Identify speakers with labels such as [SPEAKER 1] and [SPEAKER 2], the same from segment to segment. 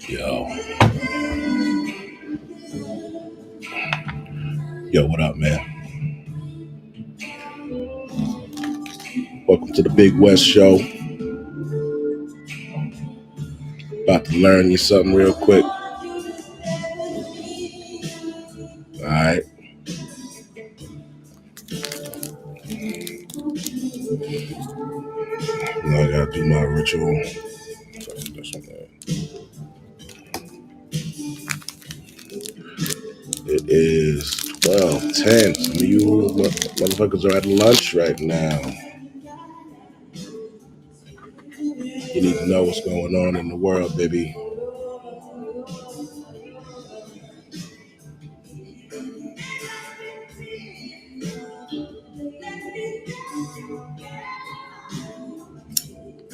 [SPEAKER 1] Yo, yo, what up, man? Welcome to the Big West Show. About to learn you something real quick. All right. Now I gotta do my ritual. This one there. It is 12:10. Some of you motherfuckers are at lunch right now. You need to know what's going on in the world, baby.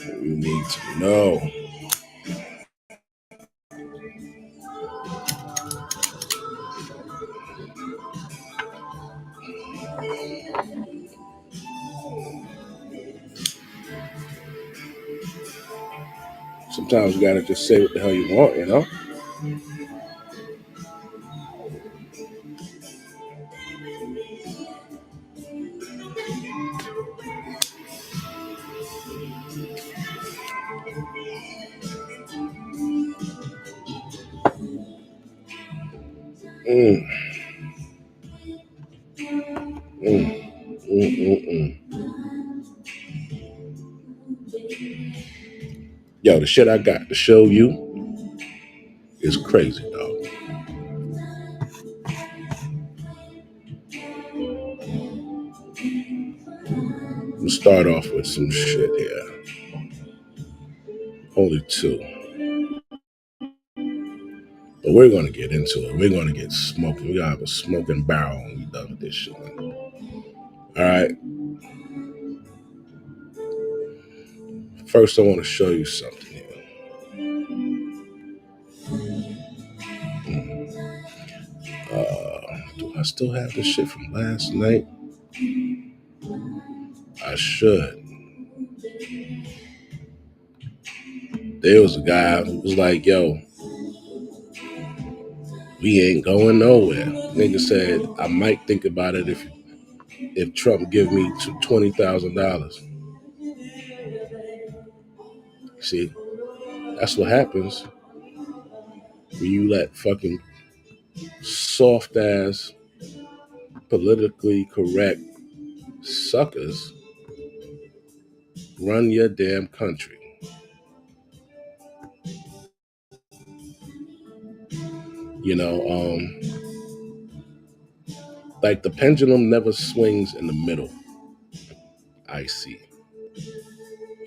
[SPEAKER 1] You need to know. Sometimes you gotta just say what the hell you want, you know? Mm, mm, mm. Yo, the shit I got to show you is crazy, dog. I'm gonna start off with some shit here. Only two. But we're gonna get into it. We're gonna get smoking. We're gonna have a smoking barrel when we done with this shit. All right. First, I want to show you something here. Do I still have this shit from last night? I should. There was a guy who was like, "Yo, we ain't going nowhere." Nigga said, "I might think about it if Trump give me $20,000." See, that's what happens when you let fucking soft ass, politically correct suckers run your damn country. You know, like the pendulum never swings in the middle. I see.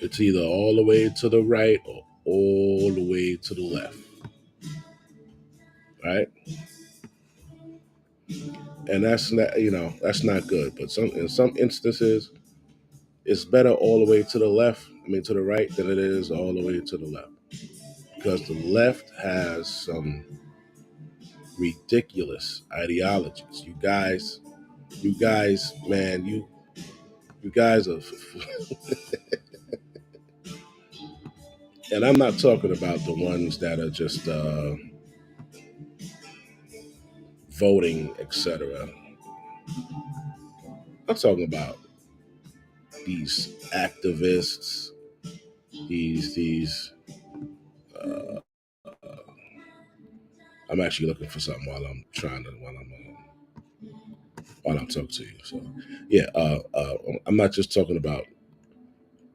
[SPEAKER 1] It's either all the way to the right or all the way to the left, right? And that's not, that's not good. But in some instances, it's better all the way to the left. I mean, to the right than it is all the way to the left, because the left has some ridiculous ideologies. You guys, man, you guys are. And I'm not talking about the ones that are just voting, etc. I'm talking about these activists, these. Uh, I'm actually looking for something while I'm talking to you. So, yeah, I'm not just talking about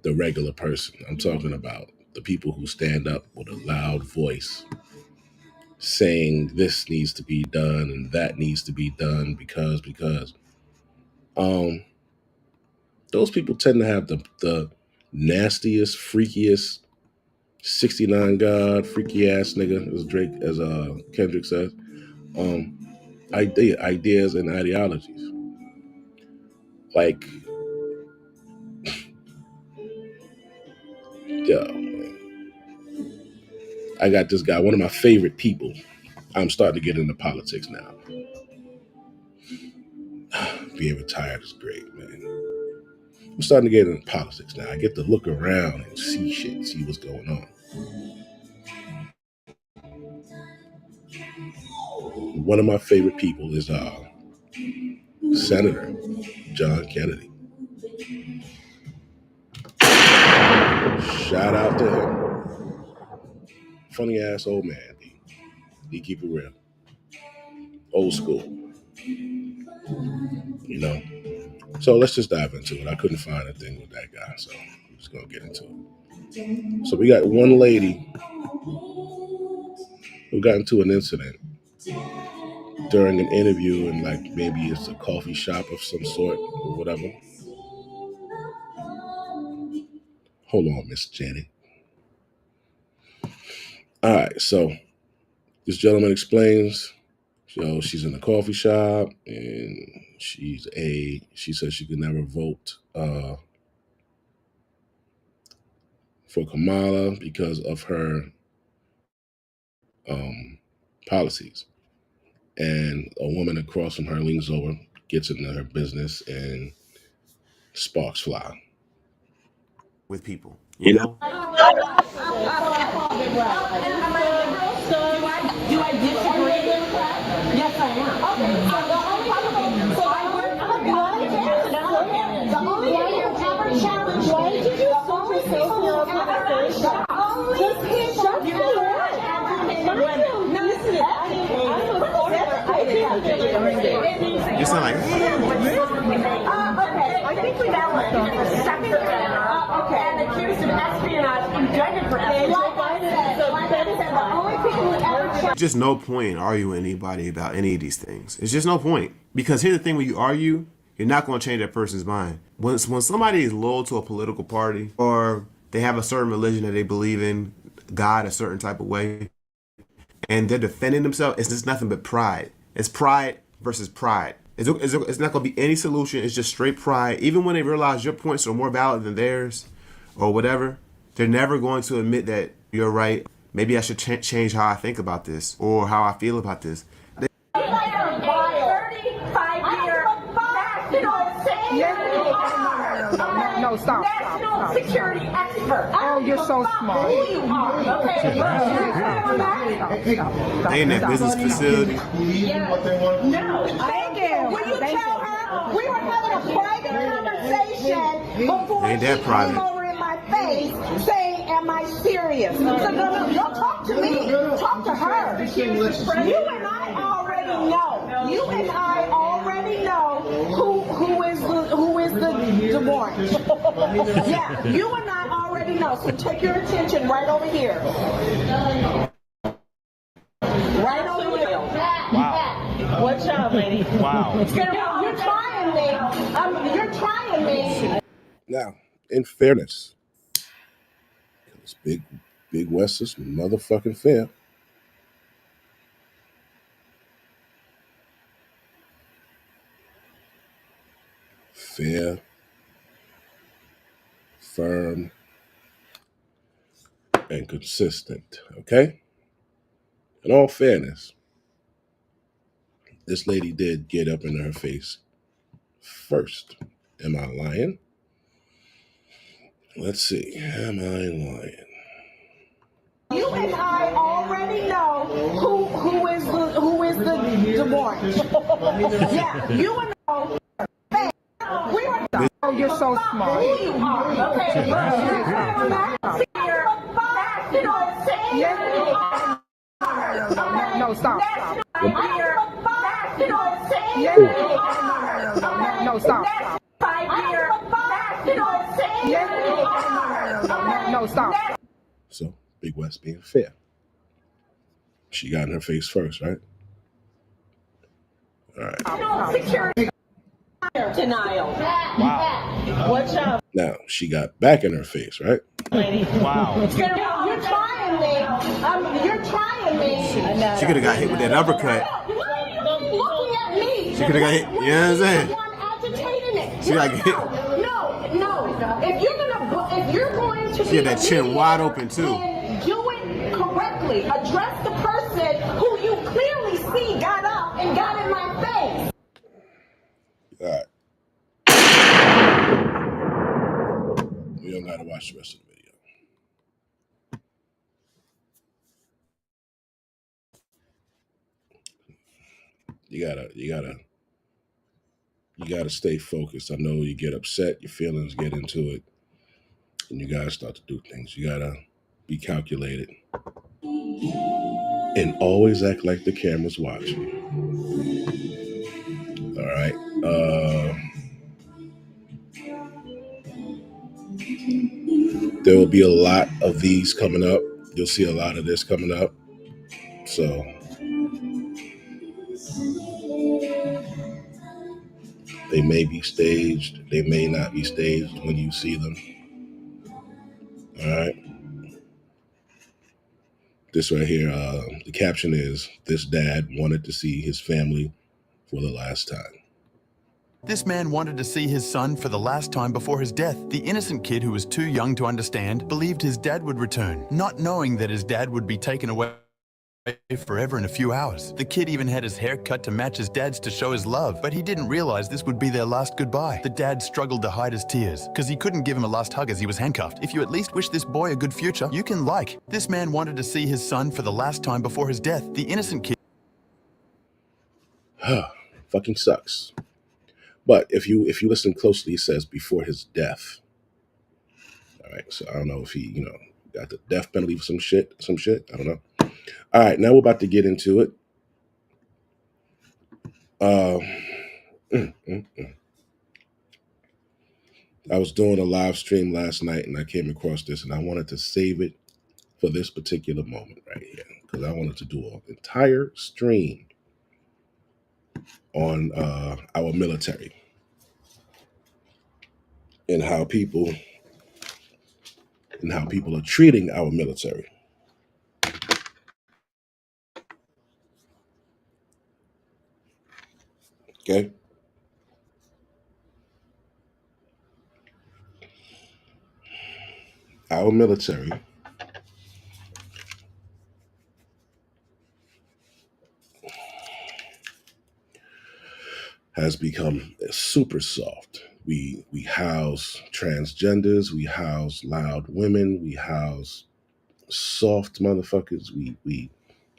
[SPEAKER 1] the regular person. I'm talking about the people who stand up with a loud voice, saying this needs to be done and that needs to be done because. Um, those people tend to have the nastiest, freakiest 69 God, freaky ass nigga, as Kendrick says, um, ideas and ideologies. Like, yo, I got this guy, one of my favorite people. I'm starting to get into politics now. Being retired is great, man. I'm starting to get into politics now. I get to look around and see shit, see what's going on. one of my favorite people is Senator John Kennedy. Shout out to him. Funny ass old man. He keep it real. Old school. You know. So let's just dive into it. I couldn't find a thing with that guy, so I'm just gonna get into it. So we got one lady who got into an incident during an interview in like maybe it's a coffee shop of some sort or whatever. Hold on, Miss Jenny. All right, so this gentleman explains, she's in a coffee shop and she says she could never vote for Kamala because of her policies. And a woman across from her leans over, gets into her business, and sparks fly.
[SPEAKER 2] With people, you know?
[SPEAKER 3] Do I disagree? Yes, I am. Okay, the only thing you've ever challenged
[SPEAKER 4] Why did you do so much self-conversation?
[SPEAKER 3] No, listen,
[SPEAKER 2] You sound like,
[SPEAKER 3] okay, I think we got one. Second, and accused of espionage, indicted for espionage. Like I said, the only people who ever challenged.
[SPEAKER 2] just no point in arguing with anybody about any of these things. It's just no point. Because here's the thing, when you argue, you're not going to change that person's mind. When somebody is loyal to a political party or they have a certain religion that they believe in, God a certain type of way, and they're defending themselves, it's just nothing but pride. It's pride versus pride. It's not going to be any solution. It's just straight pride. Even when they realize your points are more valid than theirs or whatever, they're never going to admit that you're right. Maybe I should change how I think about this or how I feel about this.
[SPEAKER 4] No, stop.
[SPEAKER 3] National security expert.
[SPEAKER 4] Oh, you're so smart.
[SPEAKER 3] Who you are, okay?
[SPEAKER 2] They in that business facility.
[SPEAKER 3] No.
[SPEAKER 4] Thank you.
[SPEAKER 3] Will you tell her we were having a private conversation before
[SPEAKER 2] Ain't that
[SPEAKER 3] she
[SPEAKER 2] private?
[SPEAKER 3] came over in my face saying, "Am I serious?" So no, don't talk to me. Talk to her. You and I already know. You and I already know who is the warrant. Yeah, you and I already know. So take your attention right over here. Right over here.
[SPEAKER 2] Wow.
[SPEAKER 3] What job, lady?
[SPEAKER 2] Wow.
[SPEAKER 3] You're trying me. You're trying me.
[SPEAKER 1] Now, in fairness, because Big West is motherfucking fair. Fair, firm, and consistent. Okay? In all fairness, this lady did get up in her face first. Am I lying? Let's see. Am I lying?
[SPEAKER 3] You and I already know who is the warrant. Yeah, you and I. We were.
[SPEAKER 4] Oh, you're so smart.
[SPEAKER 3] Who you are, okay?
[SPEAKER 4] No, stop. No, stop. No, stop.
[SPEAKER 1] So, Big West being fair. She got in her face first, right? All right.
[SPEAKER 3] Security denial.
[SPEAKER 2] Wow.
[SPEAKER 3] What's up,
[SPEAKER 1] Now, she got back in her face, right?
[SPEAKER 3] lady?
[SPEAKER 2] Wow.
[SPEAKER 3] You're trying me. You're trying me.
[SPEAKER 2] She could have got hit with that uppercut.
[SPEAKER 3] Why are you looking at me?
[SPEAKER 2] She could have got hit. You know what I'm saying?
[SPEAKER 3] One agitating it.
[SPEAKER 2] She got hit.
[SPEAKER 3] No. If you're going to
[SPEAKER 2] She had that chin wide open too.
[SPEAKER 3] then do it correctly. Address the person who you clearly see got up and got in my face.
[SPEAKER 1] All right. We don't got to watch the rest of the video. You gotta stay focused. I know you get upset, your feelings get into it, and you gotta start to do things. You gotta be calculated and always act like the camera's watching. All right. There will be a lot of these coming up. You'll see a lot of this coming up. So they may be staged. They may not be staged when you see them. All right. This right here, the caption is, "This dad wanted to see his family for the last time."
[SPEAKER 5] This man wanted to see his son for the last time before his death. The innocent kid, who was too young to understand, believed his dad would return, not knowing that his dad would be taken away forever in a few hours. The kid even had his hair cut to match his dad's to show his love, but he didn't realize this would be their last goodbye. The dad struggled to hide his tears, because he couldn't give him a last hug as he was handcuffed. If you at least wish this boy a good future, you can like. This man wanted to see his son for the last time before his death. The innocent kid...
[SPEAKER 1] Fucking sucks. But if you listen closely, he says before his death. All right, so I don't know if he, got the death penalty for some shit. I don't know. All right, now we're about to get into it. I was doing a live stream last night and I came across this and I wanted to save it for this particular moment right here because I wanted to do an entire stream on our military and how people are treating our military. Okay. Our military has become super soft. We house transgenders, we house loud women, we house soft motherfuckers. We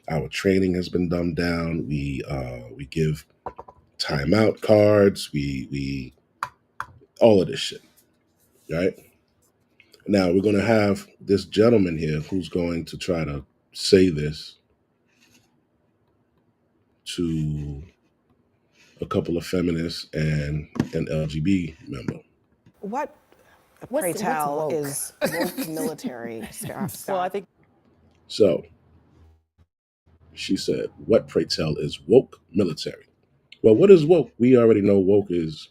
[SPEAKER 1] our training has been dumbed down. We give timeout cards. We all of this shit. Right? Now we're gonna have this gentleman here who's going to try to say this to a couple of feminists and an LGBT member.
[SPEAKER 6] What, pray tell, is woke military staff?
[SPEAKER 7] Well, I think
[SPEAKER 1] So she said, "What, pray tell, is woke military?" Well, what is woke? We already know woke is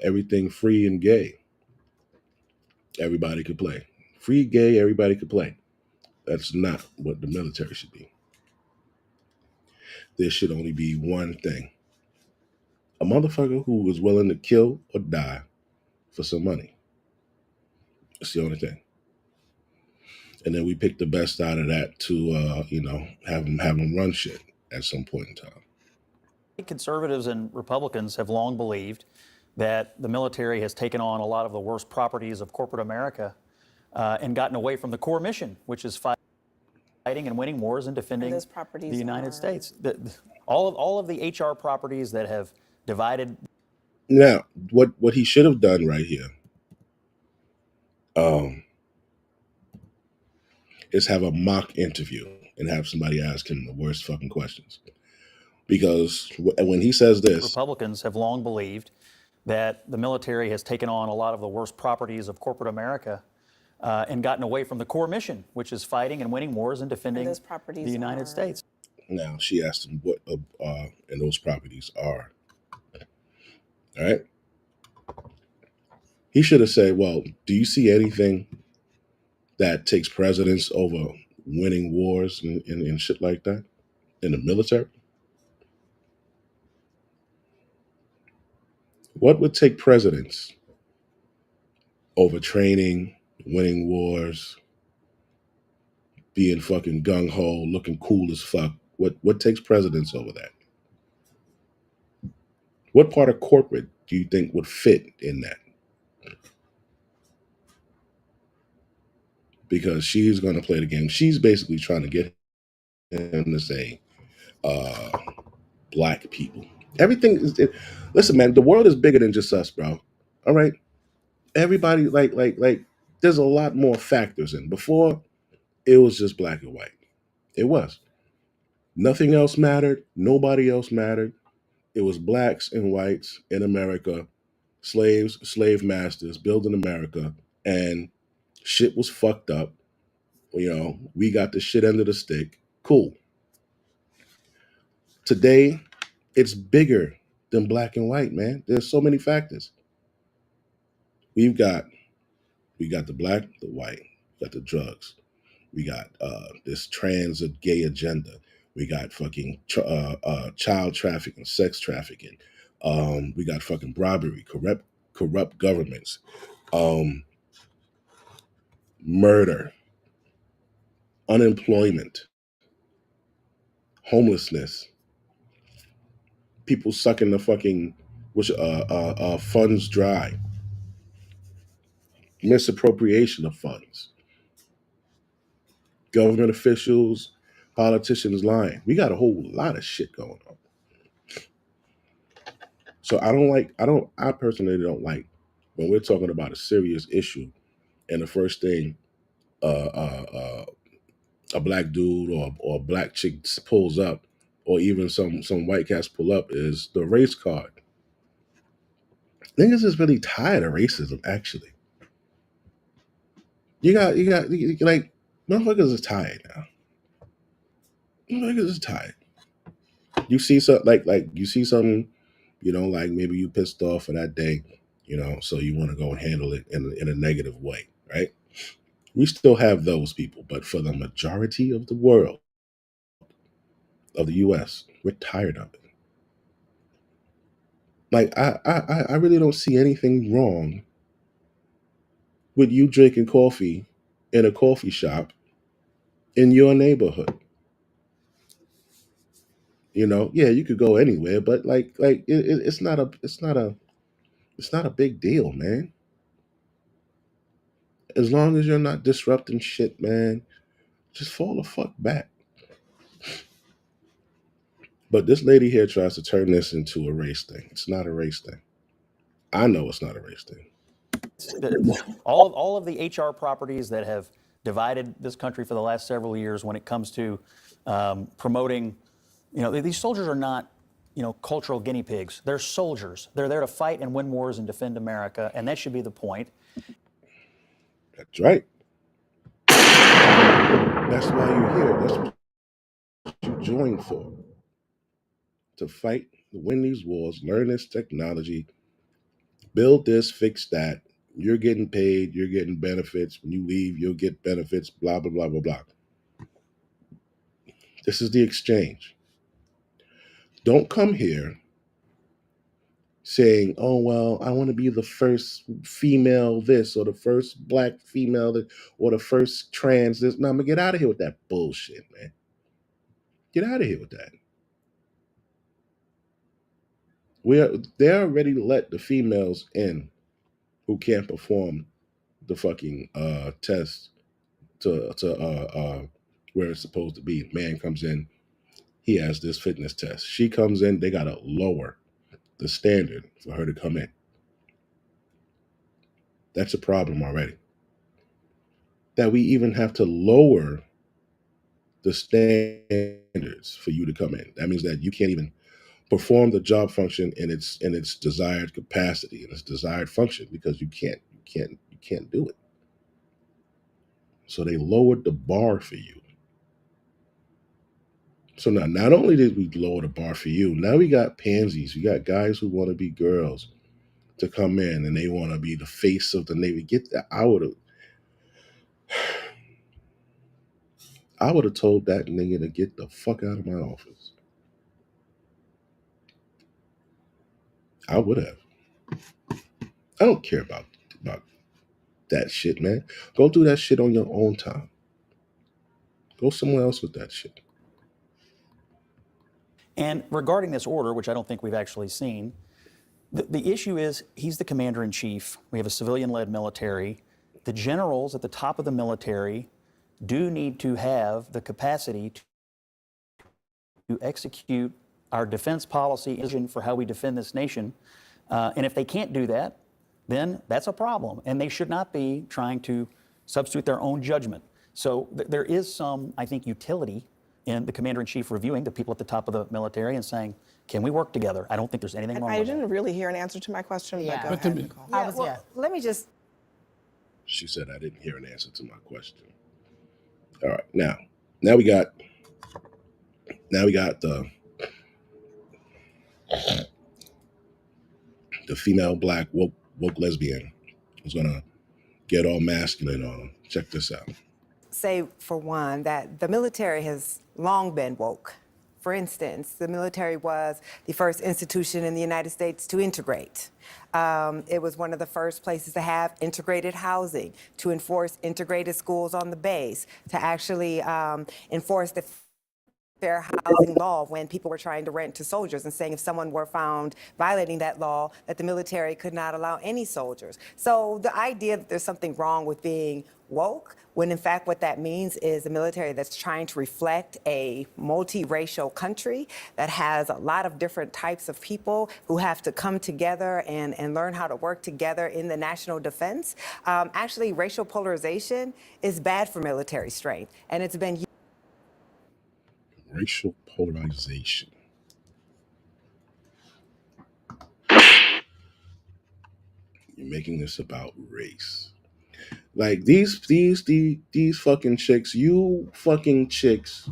[SPEAKER 1] everything free and gay. Everybody could play. Free, gay, everybody could play. That's not what the military should be. There should only be one thing. A motherfucker who is willing to kill or die for some money. That's the only thing. And then we pick the best out of that to, have them run shit at some point in time.
[SPEAKER 7] conservatives and Republicans have long believed that the military has taken on a lot of the worst properties of corporate America and gotten away from the core mission, which is fighting and winning wars and defending the United States. All of the HR properties that have divided.
[SPEAKER 1] Now, what he should have done right here is have a mock interview and have somebody ask him the worst fucking questions. Because when he says this,
[SPEAKER 7] Republicans have long believed that the military has taken on a lot of the worst properties of corporate America and gotten away from the core mission, which is fighting and winning wars and defending the United States.
[SPEAKER 1] Now, she asked him what and those properties are. All right. He should have said, well, do you see anything that takes precedence over winning wars and shit like that in the military? What would take precedence over training, winning wars, being fucking gung-ho, looking cool as fuck? What takes precedence over that? What part of corporate do you think would fit in that? Because she's going to play the game. She's basically trying to get him to say, black people. Everything is. Listen, man, the world is bigger than just us, bro. All right, everybody like. There's a lot more factors in. Before, it was just black and white. It was. Nothing else mattered. Nobody else mattered. It was blacks and whites in America, slaves, slave masters, building America, and shit was fucked up. We got the shit end of the stick. Cool. Today, it's bigger than black and white, man. There's so many factors. We've got we got the black, the white, we got the drugs, we got this trans or gay agenda, we got fucking child trafficking, sex trafficking, we got fucking bribery, corrupt governments, um, murder, unemployment, homelessness, people sucking the fucking funds dry, misappropriation of funds, government officials, politicians lying. We got a whole lot of shit going on. So I personally don't like when we're talking about a serious issue and the first thing uh, uh, uh, a black dude or a black chick pulls up, or even some white cats pull up, is the race card. Niggas is really tired of racism, actually. Like, motherfuckers is tired now. Motherfuckers is tired. You see something you see something, like maybe you pissed off for that day, so you want to go and handle it in a negative way, right? We still have those people, but for the majority of the world, of the US, we're tired of it. Like I really don't see anything wrong with you drinking coffee in a coffee shop in your neighborhood. Yeah, you could go anywhere, but it's not a big deal, man. As long as you're not disrupting shit, man, just fall the fuck back. But this lady here tries to turn this into a race thing. It's not a race thing. I know it's not a race thing.
[SPEAKER 7] All of the HR properties that have divided this country for the last several years when it comes to promoting, these soldiers are not, cultural guinea pigs. They're soldiers. They're there to fight and win wars and defend America, and that should be the point.
[SPEAKER 1] That's right. That's why you're here. That's what you joined for. To fight, to win these wars, learn this technology, build this, fix that. You're getting paid, you're getting benefits. When you leave, you'll get benefits, blah, blah, blah, blah, blah. This is the exchange. Don't come here saying, oh, well, I want to be the first female this, or the first black female that, or the first trans this. No, I'm going to get out of here with that bullshit, man. Get out of here with that. They already let the females in who can't perform the fucking test to where it's supposed to be. Man comes in, he has this fitness test. She comes in, they gotta lower the standard for her to come in. That's a problem already. That we even have to lower the standards for you to come in. That means that you can't even perform the job function in its desired capacity, in its desired function, because you can't do it. So they lowered the bar for you. So now, not only did we lower the bar for you, now we got pansies. We got guys who want to be girls to come in, and they want to be the face of the Navy. Get that. I would have told that nigga to get the fuck out of my office. I would have. I don't care about that shit, man. Go do that shit on your own time. Go somewhere else with that shit.
[SPEAKER 7] And regarding this order, which I don't think we've actually seen, the issue is he's the commander-in-chief. We have a civilian-led military. The generals at the top of the military do need to have the capacity to execute our defense policy vision for how we defend this nation. And if they can't do that, then that's a problem. And they should not be trying to substitute their own judgment. So there is some, I think, utility in the commander-in-chief reviewing the people at the top of the military and saying, can we work together? I don't think there's anything wrong
[SPEAKER 6] I
[SPEAKER 7] with that.
[SPEAKER 6] didn't really hear an answer to my question,
[SPEAKER 8] Yeah.
[SPEAKER 6] but go ahead, Nicole.
[SPEAKER 8] Let me just.
[SPEAKER 1] She said I didn't hear an answer to my question. All right, now we got the female black woke lesbian who's gonna get all masculine on them. Check this out.
[SPEAKER 8] Say, for one, that the military has long been woke. For instance, the military was the first institution in the United States to integrate. It was one of the first places to have integrated housing, to enforce integrated schools on the base, to actually enforce the fair housing law when people were trying to rent to soldiers and saying if someone were found violating that law, that the military could not allow any soldiers. So the idea that there's something wrong with being woke, when in fact what that means is a military that's trying to reflect a multiracial country that has a lot of different types of people who have to come together and learn how to work together in the national defense. Actually, racial polarization is bad for military strength, and it's been
[SPEAKER 1] Racial polarization. You're making this about race. Like these fucking chicks, you fucking chicks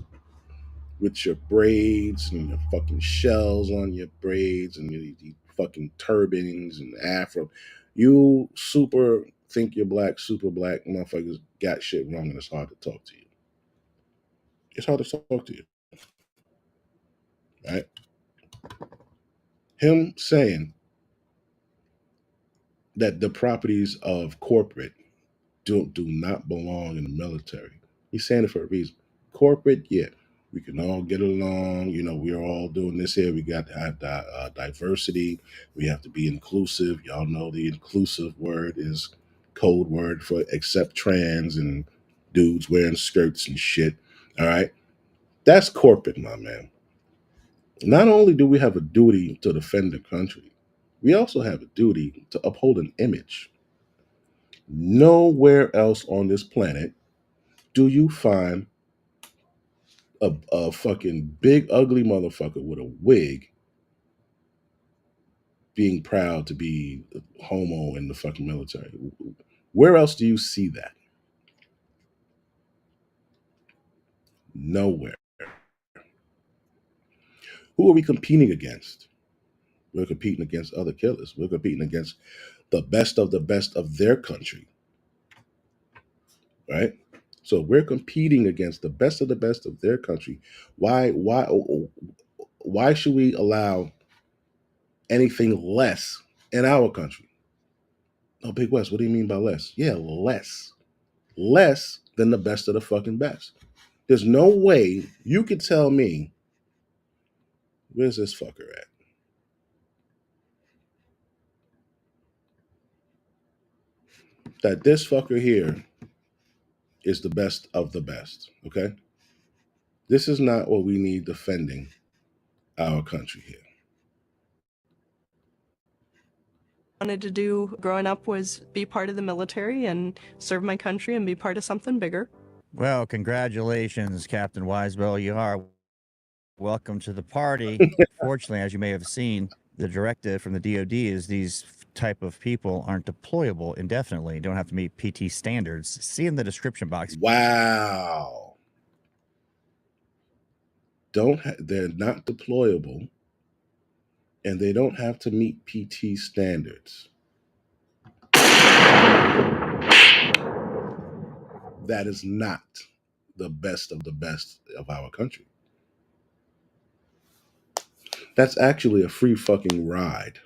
[SPEAKER 1] with your braids and your fucking shells on your braids and your fucking turbans and afro. You super think you're black, super black motherfuckers got shit wrong and it's hard to talk to you. It's hard to talk to you. Right? Him saying that the properties of corporate do not belong in the military. He's saying it for a reason. Corporate, yeah, we can all get along. You know, we're all doing this here. We got to have diversity. We have to be inclusive. Y'all know the inclusive word is code word for except trans and dudes wearing skirts and shit. All right? That's corporate, my man. Not only do we have a duty to defend the country, we also have a duty to uphold an image. Nowhere else on this planet do you find a fucking big ugly motherfucker with a wig being proud to be homo in the fucking military. Where else do you see that? Nowhere. Who are we competing against? We're competing against other killers. We're competing against the best of their country. Right? So we're competing against the best of their country. Why should we allow anything less in our country? Oh, Big West, what do you mean by less? Yeah, less. Less than the best of the fucking best. There's no way you could tell me, where's this fucker at? That this fucker here is the best of the best, okay? This is not what we need defending our country here.
[SPEAKER 9] Wanted to do growing up was be part of the military and serve my country and be part of something bigger.
[SPEAKER 10] Well, congratulations, Captain Weisbell. You are welcome to the party. Fortunately, as you may have seen, the directive from the DOD is these type of people aren't deployable indefinitely. Don't have to meet PT standards. See in the description box.
[SPEAKER 1] Wow. They're not deployable, and they don't have to meet PT standards. That is not the best of our country. That's actually a free fucking ride.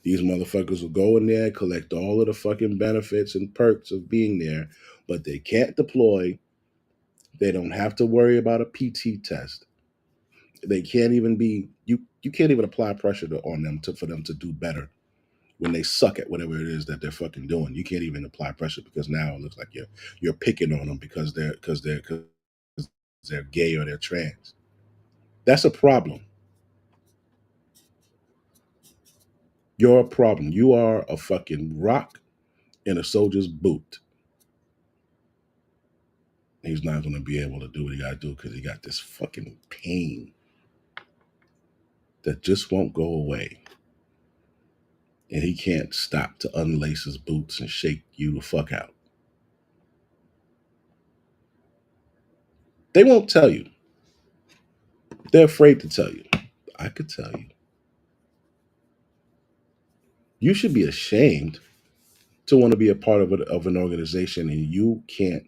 [SPEAKER 1] These motherfuckers will go in there, collect all of the fucking benefits and perks of being there, but they can't deploy. They don't have to worry about a PT test. They can't even be, you can't even apply pressure on them for them to do better when they suck at whatever it is that they're fucking doing. You can't even apply pressure because now it looks like you're picking on them because they're gay or they're trans. That's a problem. You're a problem. You are a fucking rock in a soldier's boot. He's not going to be able to do what he got to do because he got this fucking pain that just won't go away. And he can't stop to unlace his boots and shake you the fuck out. They won't tell you. They're afraid to tell you. I could tell you. You should be ashamed to want to be a part of an organization and you can't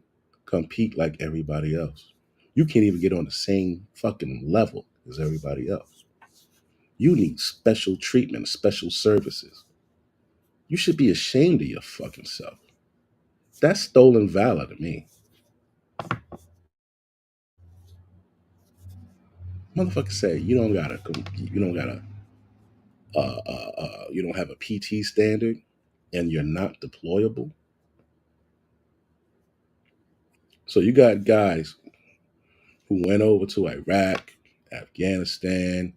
[SPEAKER 1] compete like everybody else. You can't even get on the same fucking level as everybody else. You need special treatment, special services. You should be ashamed of your fucking self. That's stolen valor to me. Motherfucker say you don't have a PT standard and you're not deployable. So you got guys who went over to Iraq, Afghanistan,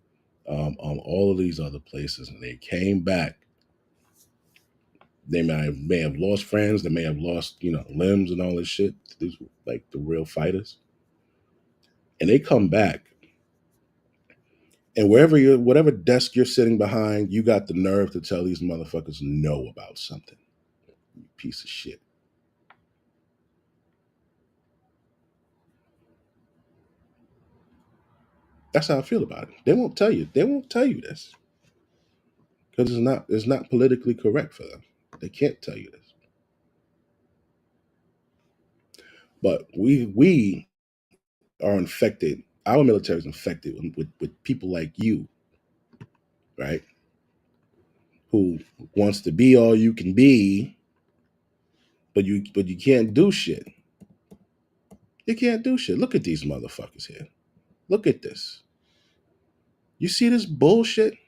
[SPEAKER 1] all of these other places, and they came back. They may have lost friends, they may have lost, limbs and all this shit. These were like the real fighters. And they come back. And whatever desk you're sitting behind, you got the nerve to tell these motherfuckers no about something. You piece of shit. That's how I feel about it. They won't tell you. They won't tell you this. Because it's not politically correct for them. They can't tell you this. But we are infected. Our military is infected with people like you, right? Who wants to be all you can be, but you can't do shit. You can't do shit. Look at these motherfuckers here. Look at this. You see this bullshit?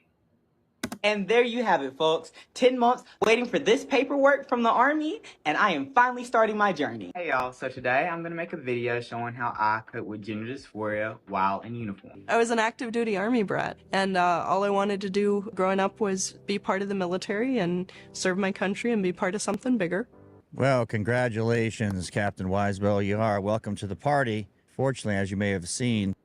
[SPEAKER 11] And there you have it, folks. 10 months waiting for this paperwork from the Army, and I am finally starting my journey. Hey y'all, so today I'm gonna make a video showing how I cope with gender dysphoria while in uniform.
[SPEAKER 9] I was an active duty Army brat, and all I wanted to do growing up was be part of the military and serve my country and be part of something bigger.
[SPEAKER 10] Well, congratulations, Captain Weisbell. You are welcome to the party. Fortunately, as you may have seen.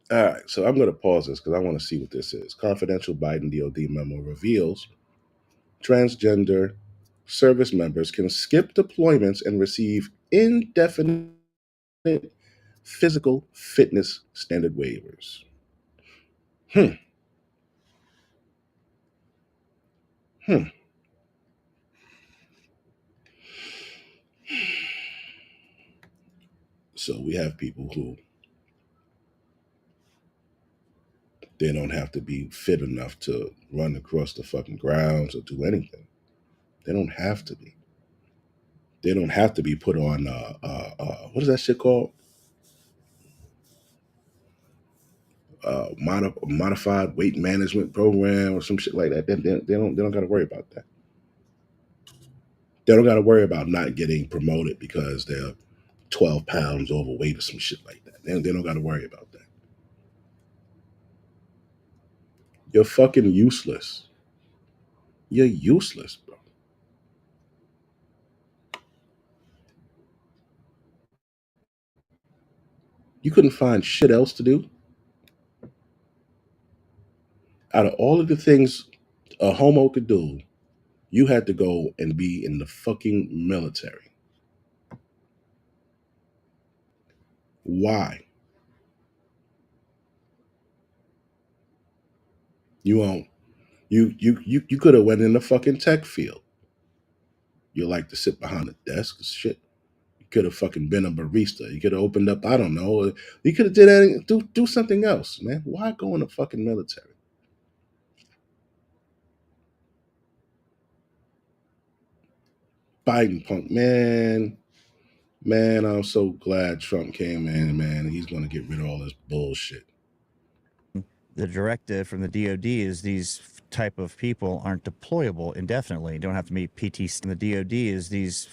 [SPEAKER 1] All right, so I'm going to pause this because I want to see what this is. Confidential Biden DOD memo reveals transgender service members can skip deployments and receive indefinite physical fitness standard waivers. So we have people who they don't have to be fit enough to run across the fucking grounds or do anything. They don't have to be. They don't have to be put on, what is that shit called? Modified weight management program or some shit like that. They don't got to worry about that. They don't got to worry about not getting promoted because they're 12 pounds overweight or some shit like that. They don't got to worry about that. You're fucking useless. You're useless, bro. You couldn't find shit else to do? Out of all of the things a homo could do, you had to go and be in the fucking military. Why? You won't. You could have went in the fucking tech field. You like to sit behind a desk and shit. You could have fucking been a barista. You could have opened up, I don't know. You could have did anything, do something else, man. Why go in the fucking military? Biden punk, man, I'm so glad Trump came in, man. He's going to get rid of all this bullshit.
[SPEAKER 10] The directive from the DOD is these type of people aren't deployable indefinitely. You don't have to meet PTs. And the DOD is these.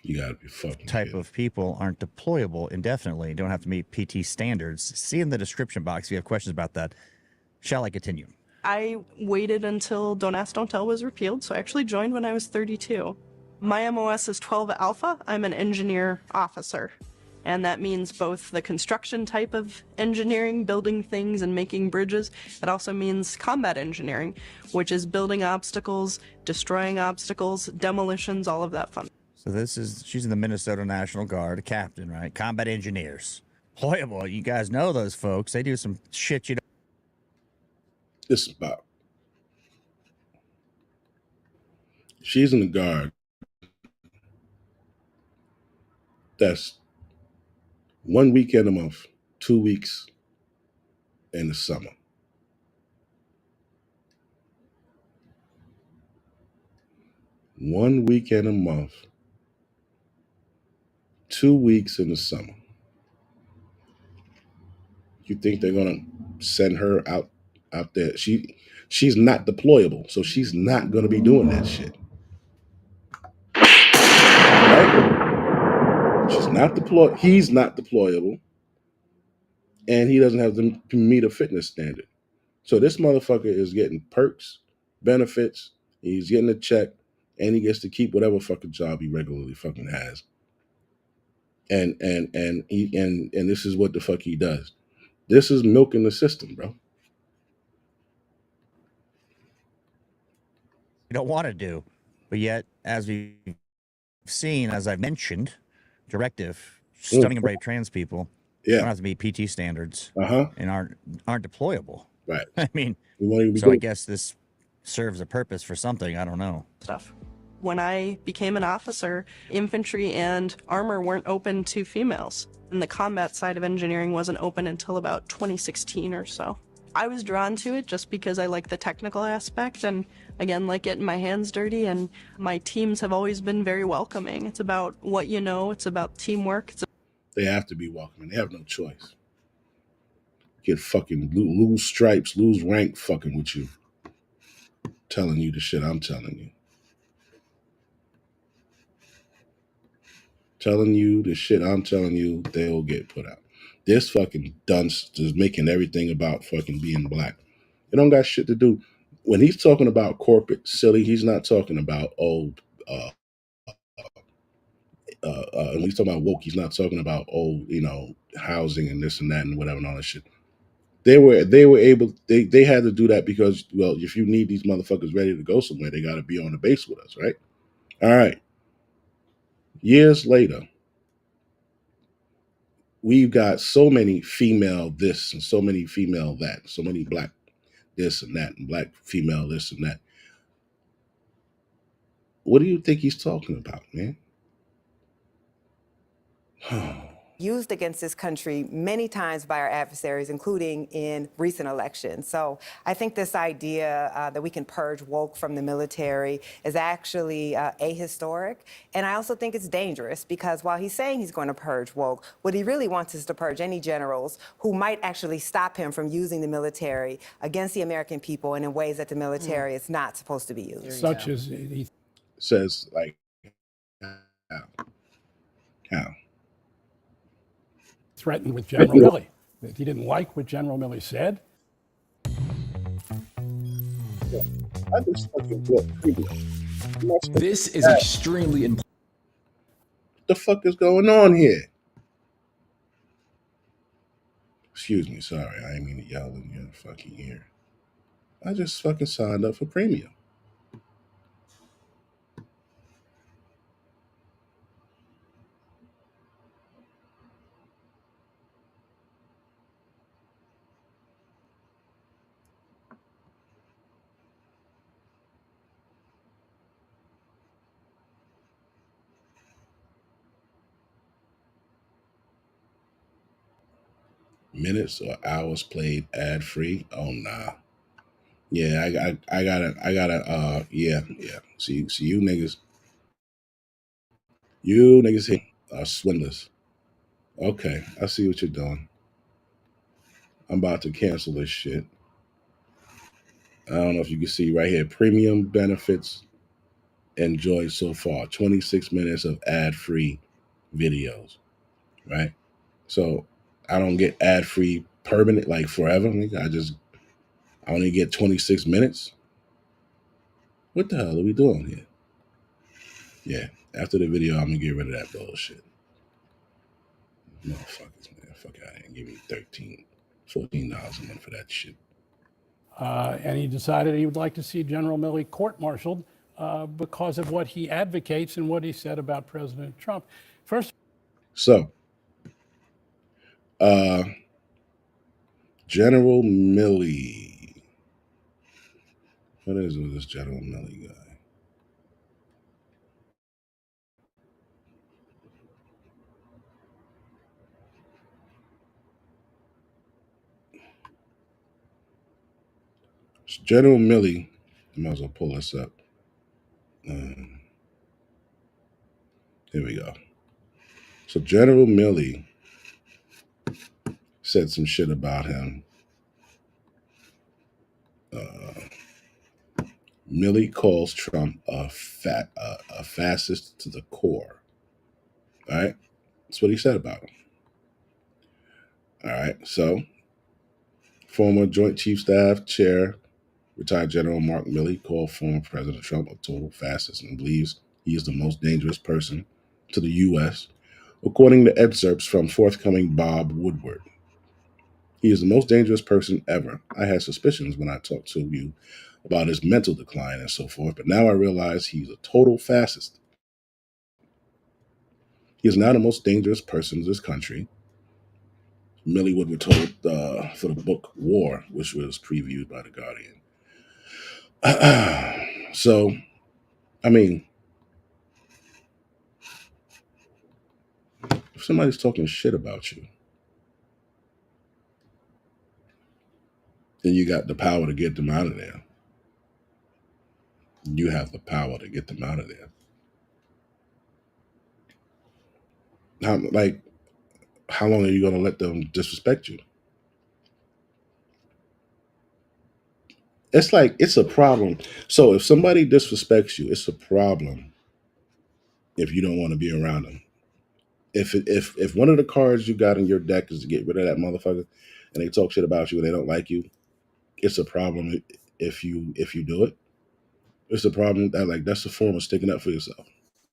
[SPEAKER 1] You gotta be fucking
[SPEAKER 10] type
[SPEAKER 1] kidding.
[SPEAKER 10] of people aren't deployable indefinitely. Don't have to meet PT standards. See in the description box if you have questions about that. Shall I continue?
[SPEAKER 9] I waited until Don't Ask, Don't Tell was repealed, so I actually joined when I was 32. My MOS is 12 Alpha. I'm an engineer officer. And that means both the construction type of engineering, building things and making bridges. It also means combat engineering, which is building obstacles, destroying obstacles, demolitions, all of that fun.
[SPEAKER 10] So she's in the Minnesota National Guard, a captain, right? Combat engineers. Deployable. You guys know those folks. They do some shit you don't.
[SPEAKER 1] This is about. She's in the Guard. That's 1 weekend a month, 2 weeks in the summer. One weekend a month, 2 weeks in the summer. You think they're gonna send her out there? She's not deployable, so she's not gonna be doing that shit. Right? She's not deployed. He's not deployable, and he doesn't have to meet a fitness standard. So this motherfucker is getting perks, benefits. He's getting a check, and he gets to keep whatever fucking job he regularly fucking has. And this is what the fuck he does. This is milking the system, bro.
[SPEAKER 10] You don't want to do, but yet, as we've seen, as I've mentioned, directive, stunning and brave trans people don't have to meet PT standards and aren't deployable.
[SPEAKER 1] Right.
[SPEAKER 10] I mean, I guess this serves a purpose for something. I don't know.
[SPEAKER 9] Stuff. When I became an officer, infantry and armor weren't open to females, and the combat side of engineering wasn't open until about 2016 or so. I was drawn to it just because I like the technical aspect and, again, like getting my hands dirty, and my teams have always been very welcoming. It's about what you know. It's about teamwork.
[SPEAKER 1] They have to be welcoming. They have no choice. Get fucking lose stripes, lose rank fucking with you. Telling you the shit I'm telling you. Telling you the shit I'm telling you, they will get put out. This fucking dunce is making everything about fucking being black. It don't got shit to do. When he's talking about corporate silly, he's not talking about old. When he's talking about woke, he's not talking about housing and this and that and whatever and all that shit. They were able. They had to do that because, well, if you need these motherfuckers ready to go somewhere, they got to be on the base with us, right? All right. Years later, we've got so many female this and so many female that, so many black this and that, and black female this and that. What do you think he's talking about, man?
[SPEAKER 8] Used against this country many times by our adversaries, including in recent elections. So I think this idea that we can purge woke from the military is actually ahistoric. And I also think it's dangerous because while he's saying he's going to purge woke, what he really wants is to purge any generals who might actually stop him from using the military against the American people and in ways that the military is not supposed to be used.
[SPEAKER 12] Such as he
[SPEAKER 1] says, like, how?
[SPEAKER 12] Threatened with General Milley. If he didn't like what General Milley said.
[SPEAKER 1] I just fucking
[SPEAKER 13] This is extremely important.
[SPEAKER 1] What the fuck is going on here? Excuse me, sorry. I didn't mean to yell in your fucking ear. I just fucking signed up for premium. Minutes or hours played ad free. Oh nah. Yeah, I gotta yeah. See you niggas. You niggas here are swindlers. Okay, I see what you're doing. I'm about to cancel this shit. I don't know if you can see right here, premium benefits enjoyed so far. 26 minutes of ad-free videos, right? So I don't get ad-free permanent, like forever. I only get 26 minutes. What the hell are we doing here? Yeah, after the video, I'm gonna get rid of that bullshit. Motherfuckers, man. Fuck out of here and give me $13, $14 a month for that shit.
[SPEAKER 12] And he decided he would like to see General Milley court-martialed because of what he advocates and what he said about President Trump. First,
[SPEAKER 1] So, General Milley. What is with this General Milley guy? General Milley, I might as well pull this up. Here we go. So General Milley said some shit about him. Milley calls Trump a fascist to the core. All right, that's what he said about him. All right, so former Joint Chief Staff Chair, retired General Mark Milley, called former President Trump a total fascist and believes he is the most dangerous person to the U.S., according to excerpts from forthcoming Bob Woodward. He is the most dangerous person ever. I had suspicions when I talked to you about his mental decline and so forth, but now I realize he's a total fascist. He is now the most dangerous person in this country. Milley Woodward told for the book War, which was previewed by The Guardian. So, I mean, if somebody's talking shit about you, then you got the power to get them out of there. You have the power to get them out of there. How long are you going to let them disrespect you? It's like, it's a problem. So if somebody disrespects you, it's a problem if you don't want to be around them. If one of the cards you got in your deck is to get rid of that motherfucker and they talk shit about you and they don't like you, it's a problem if you do it. It's a problem that that's a form of sticking up for yourself.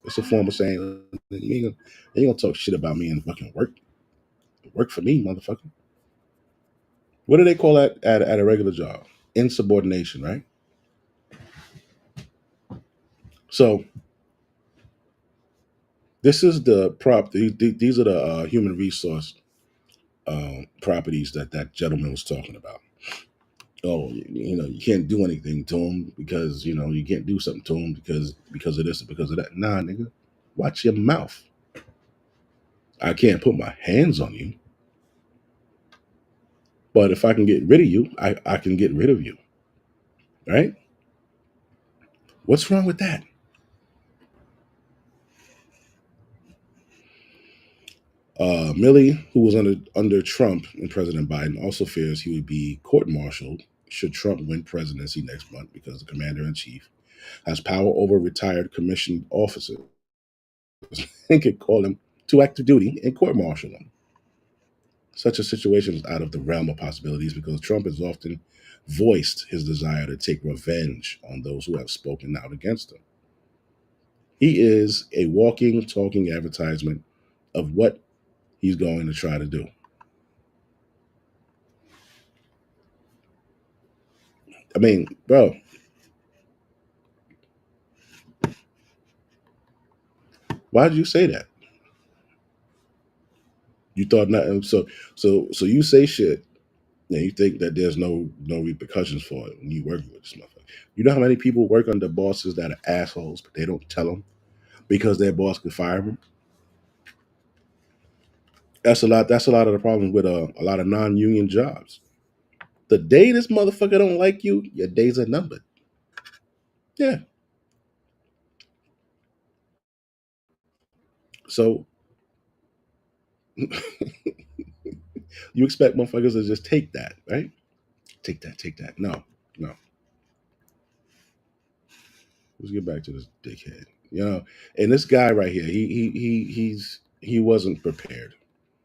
[SPEAKER 1] It's a form of saying, you ain't gonna talk shit about me and fucking work. Work for me, motherfucker. What do they call that at a regular job? Insubordination, right? So this is the prop. These are the human resource properties that gentleman was talking about. Oh, you can't do anything to him because you can't do something to him because of this or because of that. Nah, nigga, watch your mouth. I can't put my hands on you, but if I can get rid of you, I can get rid of you, right? What's wrong with that? Milley, who was under Trump and President Biden, also fears he would be court-martialed should Trump win presidency next month because the commander-in-chief has power over retired commissioned officers and could call him to active duty and court-martial him. Such a situation is out of the realm of possibilities because Trump has often voiced his desire to take revenge on those who have spoken out against him. He is a walking, talking advertisement of what he's going to try to do. I mean, bro, why did you say that? You thought nothing. So you say shit, and you think that there's no repercussions for it when you work with this motherfucker. You know how many people work under bosses that are assholes, but they don't tell them because their boss could fire them? That's a lot of the problem with a lot of non-union jobs. The day this motherfucker don't like you, your days are numbered. Yeah. So you expect motherfuckers to just take that, right? Take that. No. Let's get back to this dickhead. You know, and this guy right here, he wasn't prepared.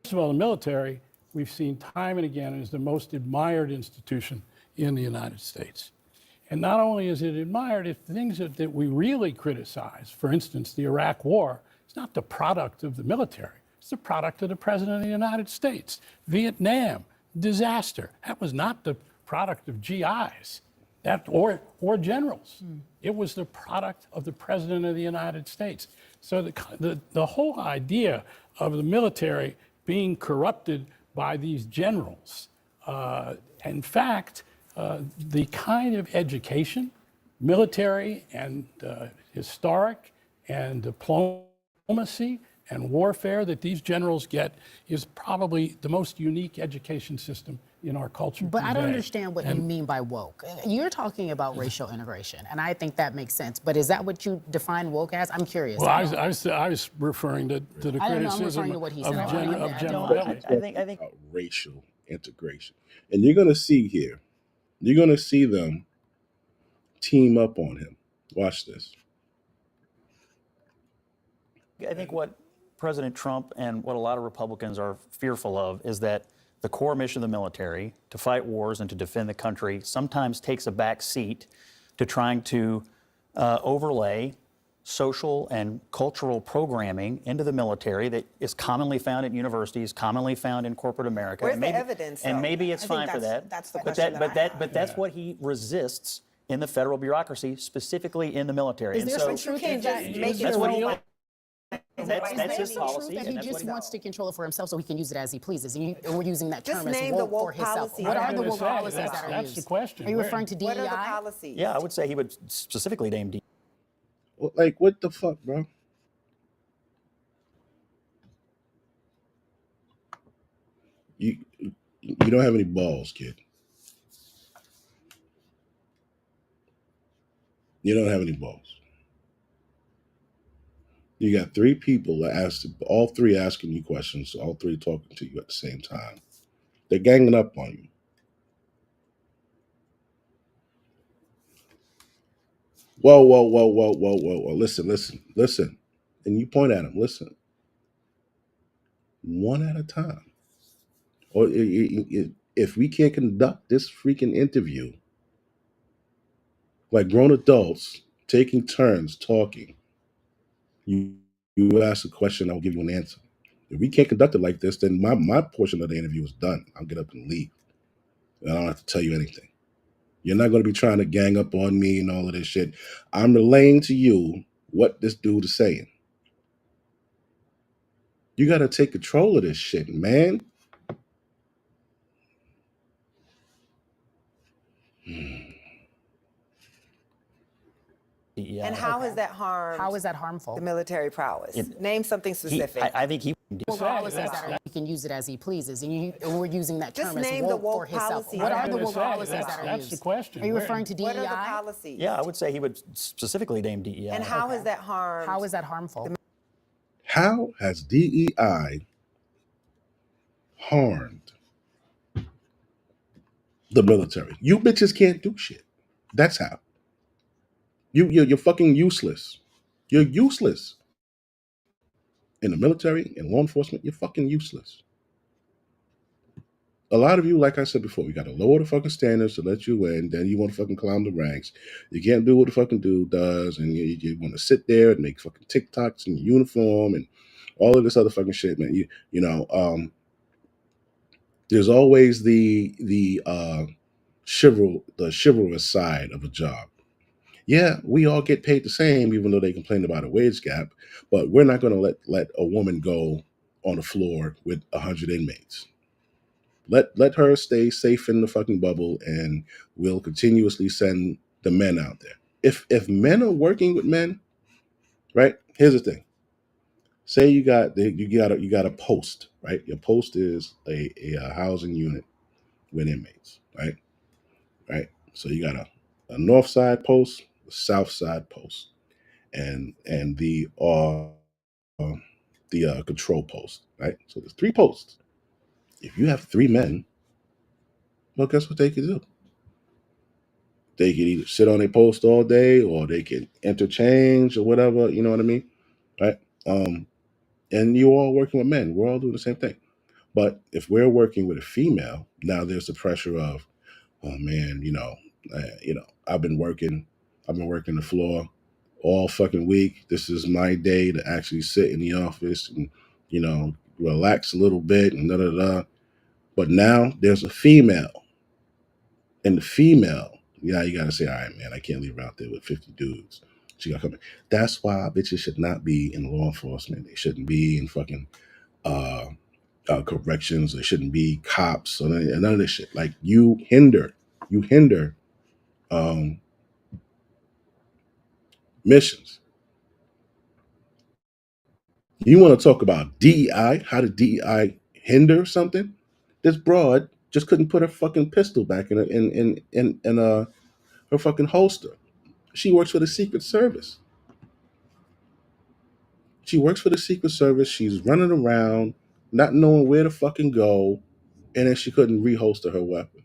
[SPEAKER 12] First of all, the military, we've seen time and again, is the most admired institution in the United States. And not only is it admired, it's things that we really criticize. For instance, the Iraq War, it's not the product of the military. It's the product of the President of the United States. Vietnam, disaster. That was not the product of GIs or generals. It was the product of the President of the United States. So the whole idea of the military being corrupted by these generals, in fact, the kind of education, military and historic and diplomacy and warfare that these generals get is probably the most unique education system in our culture
[SPEAKER 14] But I don't
[SPEAKER 12] today.
[SPEAKER 14] understand what you mean by woke. You're talking about racial integration, and I think that makes sense. But is that what you define woke as? I'm curious.
[SPEAKER 12] Well, I was referring to the
[SPEAKER 14] I don't know, I'm
[SPEAKER 12] criticism
[SPEAKER 14] referring to what he
[SPEAKER 12] of
[SPEAKER 14] said.
[SPEAKER 12] General
[SPEAKER 7] I
[SPEAKER 12] Milley.
[SPEAKER 7] think
[SPEAKER 1] About racial integration, and you're gonna see here, you're gonna see them team up on him. Watch this.
[SPEAKER 7] I think what President Trump and what a lot of Republicans are fearful of is that the core mission of the military, to fight wars and to defend the country, sometimes takes a back seat to trying to overlay social and cultural programming into the military that is commonly found at universities, commonly found in corporate America.
[SPEAKER 6] Where's
[SPEAKER 7] and
[SPEAKER 6] the
[SPEAKER 7] maybe,
[SPEAKER 6] evidence,
[SPEAKER 7] And
[SPEAKER 6] though?
[SPEAKER 7] maybe it's
[SPEAKER 6] I think
[SPEAKER 7] fine for that.
[SPEAKER 6] that's the
[SPEAKER 7] but
[SPEAKER 6] question that I have.
[SPEAKER 7] but that's what he resists in the federal bureaucracy, specifically in the military.
[SPEAKER 14] Is
[SPEAKER 7] And
[SPEAKER 14] there
[SPEAKER 7] so
[SPEAKER 14] some truth
[SPEAKER 6] can't
[SPEAKER 14] in
[SPEAKER 6] just
[SPEAKER 14] that?
[SPEAKER 6] make it
[SPEAKER 7] that's
[SPEAKER 6] a
[SPEAKER 7] what
[SPEAKER 6] rule.
[SPEAKER 7] he. That's his policy.
[SPEAKER 14] That
[SPEAKER 7] and
[SPEAKER 14] he
[SPEAKER 7] that's what
[SPEAKER 14] just
[SPEAKER 7] he
[SPEAKER 14] wants to control it for himself so he can use it as he pleases. And we're using that
[SPEAKER 6] Just
[SPEAKER 14] term as
[SPEAKER 6] name the
[SPEAKER 14] woke
[SPEAKER 6] woke
[SPEAKER 14] for himself.
[SPEAKER 6] policy.
[SPEAKER 14] What
[SPEAKER 12] I'm
[SPEAKER 14] are the
[SPEAKER 12] gonna
[SPEAKER 14] woke
[SPEAKER 12] say,
[SPEAKER 14] policies
[SPEAKER 12] that's-
[SPEAKER 14] that are
[SPEAKER 12] that's
[SPEAKER 14] used?
[SPEAKER 12] the question.
[SPEAKER 14] Are you
[SPEAKER 12] Where-
[SPEAKER 14] referring to DEI?
[SPEAKER 6] What are the policies?
[SPEAKER 7] Yeah, I would say he would specifically name DEI.
[SPEAKER 1] Like, what the fuck, bro? You don't have any balls, kid. You don't have any balls. You got three people that asked, all three asking you questions, all three talking to you at the same time. They're ganging up on you. Whoa. Listen. And you point at them. Listen. One at a time. Or if we can't conduct this freaking interview like grown adults taking turns talking, you ask a question, I'll give you an answer. If we can't conduct it like this, then my portion of the interview is done. I'll get up and leave. I don't have to tell you anything. You're not going to be trying to gang up on me and all of this shit. I'm relaying to you what this dude is saying. You got to take control of this shit, man.
[SPEAKER 7] DEI.
[SPEAKER 6] And how has that harmed
[SPEAKER 14] How is that harmful?
[SPEAKER 6] the military prowess? Name something specific.
[SPEAKER 7] I think he.
[SPEAKER 14] Woke policies that are, he can use it as he pleases, and we're using that
[SPEAKER 6] Just
[SPEAKER 14] term as
[SPEAKER 6] name the
[SPEAKER 14] woke for
[SPEAKER 6] woke
[SPEAKER 14] himself.
[SPEAKER 6] policies.
[SPEAKER 14] What are
[SPEAKER 12] I'm
[SPEAKER 14] the
[SPEAKER 12] gonna
[SPEAKER 14] woke
[SPEAKER 12] say,
[SPEAKER 14] policies that are
[SPEAKER 12] that's
[SPEAKER 14] used?
[SPEAKER 12] the question.
[SPEAKER 14] Are you
[SPEAKER 12] Where-
[SPEAKER 14] referring to DEI?
[SPEAKER 6] What are the policies?
[SPEAKER 7] Yeah, I would say he would specifically name DEI.
[SPEAKER 6] And how has that harmed?
[SPEAKER 14] How is that harmful?
[SPEAKER 1] How has DEI harmed the military? You bitches can't do shit. That's how. You're fucking useless. You're useless. In the military and law enforcement, you're fucking useless. A lot of you, like I said before, we got to lower the fucking standards to let you in. Then you want to fucking climb the ranks. You can't do what the fucking dude does, and you want to sit there and make fucking TikToks in your uniform and all of this other fucking shit, man. There's always the chivalrous side of a job. Yeah, we all get paid the same, even though they complain about a wage gap. But we're not going to let a woman go on the floor with 100 inmates. Let her stay safe in the fucking bubble, and we'll continuously send the men out there. If men are working with men, right? Here's the thing. Say you got a post, right? Your post is a housing unit with inmates, right? Right. So you got a north side post, a south side post, and the control post, right? So there's three posts. If you have three men, well, guess what they can do? They can either sit on their post all day or they can interchange or whatever, you know what I mean? Right? And you're all working with men. We're all doing the same thing. But if we're working with a female, now there's the pressure of, oh man, I've been working the floor all fucking week. This is my day to actually sit in the office and, relax a little bit and da da da. But now there's a female. And the female, you gotta say, all right, man, I can't leave her out there with 50 dudes. She gotta come in. That's why bitches should not be in law enforcement. They shouldn't be in fucking corrections. They shouldn't be cops or none of this shit. Like you hinder missions. You want to talk about DEI? How did DEI hinder something? This broad just couldn't put her fucking pistol back in her fucking holster. She works for the Secret Service. She works for the Secret Service. She's running around, not knowing where to fucking go, and then she couldn't reholster her weapon.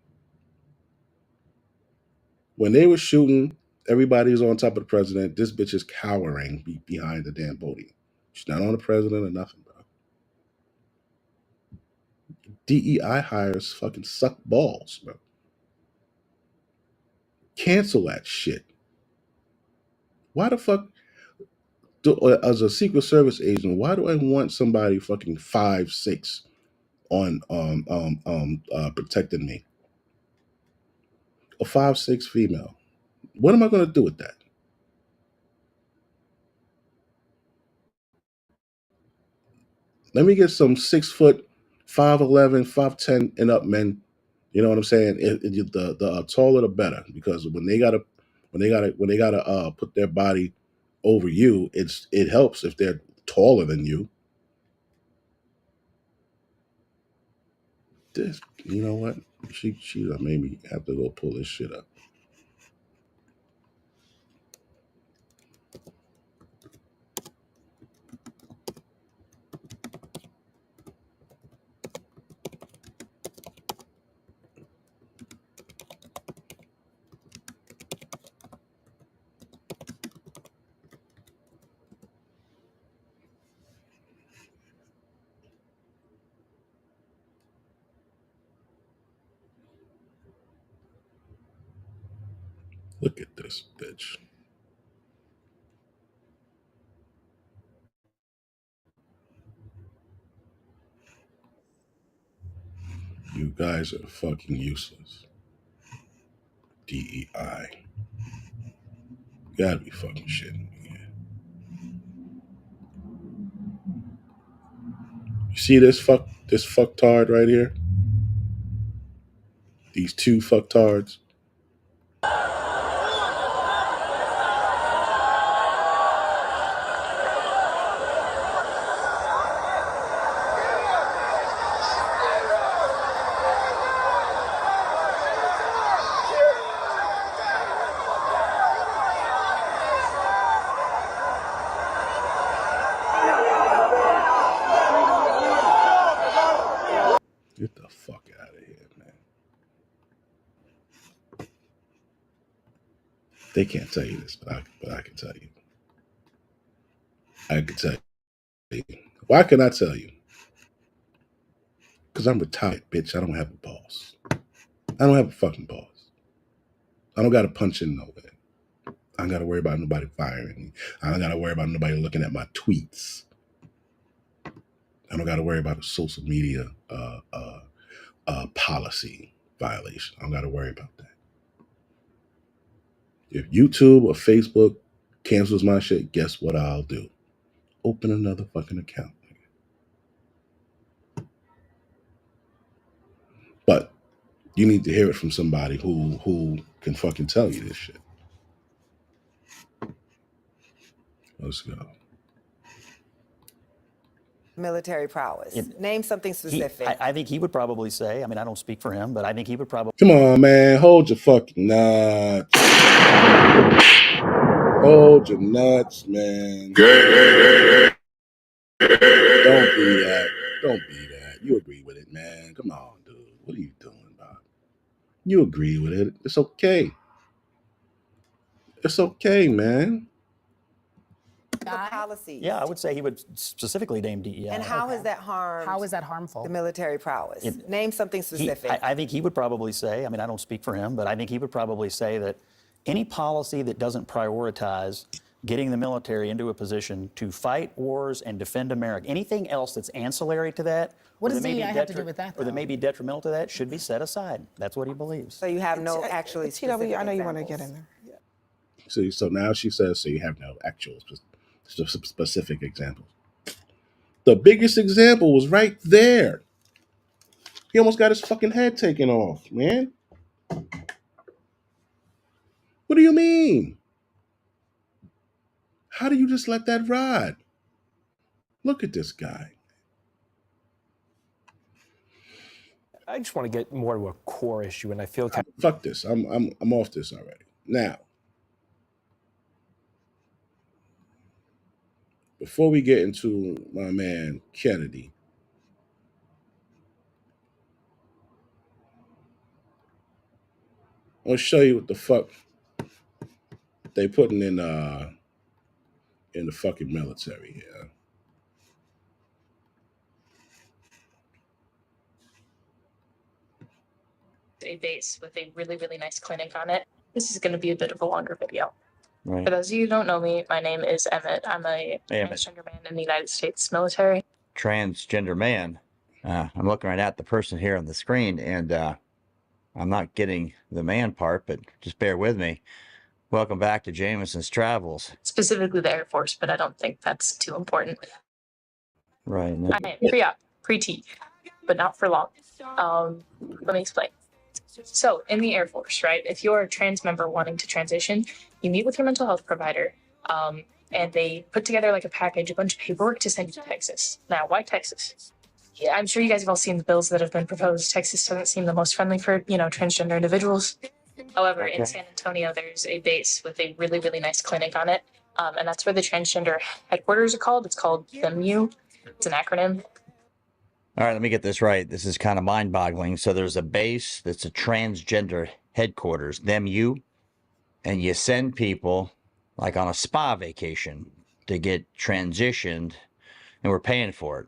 [SPEAKER 1] When they were shooting, everybody was on top of the president. This bitch is cowering behind the damn podium. She's not on the president or nothing, bro. DEI hires fucking suck balls, bro. Cancel that shit. Why the fuck, as a Secret Service agent, why do I want somebody fucking 5'6" on protecting me? A 5'6" female. What am I going to do with that? Let me get some 6 foot, 5'11", 5'10" and up men. You know what I'm saying? The taller the better, because when they gotta put their body over you, it helps if they're taller than you. This, you know what? She made me have to go pull this shit up. Look at this bitch. You guys are fucking useless. DEI. You gotta be fucking shitting me. You see this fucktard right here? These two fucktards. Get the fuck out of here, man. They can't tell you this, but I can tell you. I can tell you. Why can I tell you? Because I'm retired, bitch. I don't have a boss. I don't have a fucking boss. I don't got to punch in nowhere. I don't got to worry about nobody firing me. I don't got to worry about nobody looking at my tweets. I don't got to worry about a social media policy violation. I don't got to worry about that. If YouTube or Facebook cancels my shit, guess what I'll do? Open another fucking account. But you need to hear it from somebody who can fucking tell you this shit. Let's go.
[SPEAKER 6] Military prowess. Name something specific.
[SPEAKER 7] I think he would probably say, I mean, I don't speak for him, but I think he would probably.
[SPEAKER 1] Come on, man. Hold your fucking nuts. Hold your nuts, man. Don't be that. Don't be that. You agree with it, man. Come on, dude. What are you doing, Bob? You agree with it. It's okay. It's okay, man.
[SPEAKER 8] Policies.
[SPEAKER 7] Yeah, I would say he would specifically name DEI.
[SPEAKER 8] And how has that harmed?
[SPEAKER 14] How is that harmful?
[SPEAKER 8] The military prowess. Name something specific.
[SPEAKER 7] I think he would probably say, I mean, I don't speak for him, but I think he would probably say that any policy that doesn't prioritize getting the military into a position to fight wars and defend America, anything else that's ancillary to that,
[SPEAKER 14] What
[SPEAKER 7] or
[SPEAKER 14] does
[SPEAKER 7] that may be
[SPEAKER 14] DEI have to do with that,
[SPEAKER 7] or that may be detrimental to that, should be set aside. That's what he believes.
[SPEAKER 8] So you have no actually specific
[SPEAKER 4] TW, I know you want to
[SPEAKER 8] examples.
[SPEAKER 4] get in there.
[SPEAKER 1] See, so now she says, so you have no actual specific examples. The biggest example was right there. He almost got his fucking head taken off, man. What do you mean? How do you just let that ride? Look at this guy.
[SPEAKER 15] I just want to get more to a core issue, and I feel kind of
[SPEAKER 1] Fuck this. I'm off this already. Now, before we get into my man Kennedy, I'll show you what the fuck they putting in the fucking military here.
[SPEAKER 16] A base with a really, really nice clinic on it. This is going to be a bit of a longer video.
[SPEAKER 10] Right.
[SPEAKER 16] For those of you who don't know me, my name is Emmett. I'm a transgender man in the United States military.
[SPEAKER 10] Transgender man. I'm looking right at the person here on the screen, and I'm not getting the man part, but just bear with me. Welcome back to Jameson's Travels.
[SPEAKER 16] Specifically the Air Force, but I don't think that's too important.
[SPEAKER 10] Right.
[SPEAKER 16] I am pre-op, pre-T, but not for long. Let me explain. So in the Air Force, right, if you're a trans member wanting to transition, you meet with your mental health provider, and they put together like a package, a bunch of paperwork to send you to Texas. Now, why Texas? Yeah, I'm sure you guys have all seen the bills that have been proposed. Texas doesn't seem the most friendly for, transgender individuals. However, in San Antonio, there's a base with a really, really nice clinic on it. And that's where the transgender headquarters are called. It's called THEMU. It's an acronym.
[SPEAKER 10] All right, let me get this right. This is kind of mind-boggling. So there's a base that's a transgender headquarters, THEMU, and you send people like on a spa vacation to get transitioned, and we're paying for it.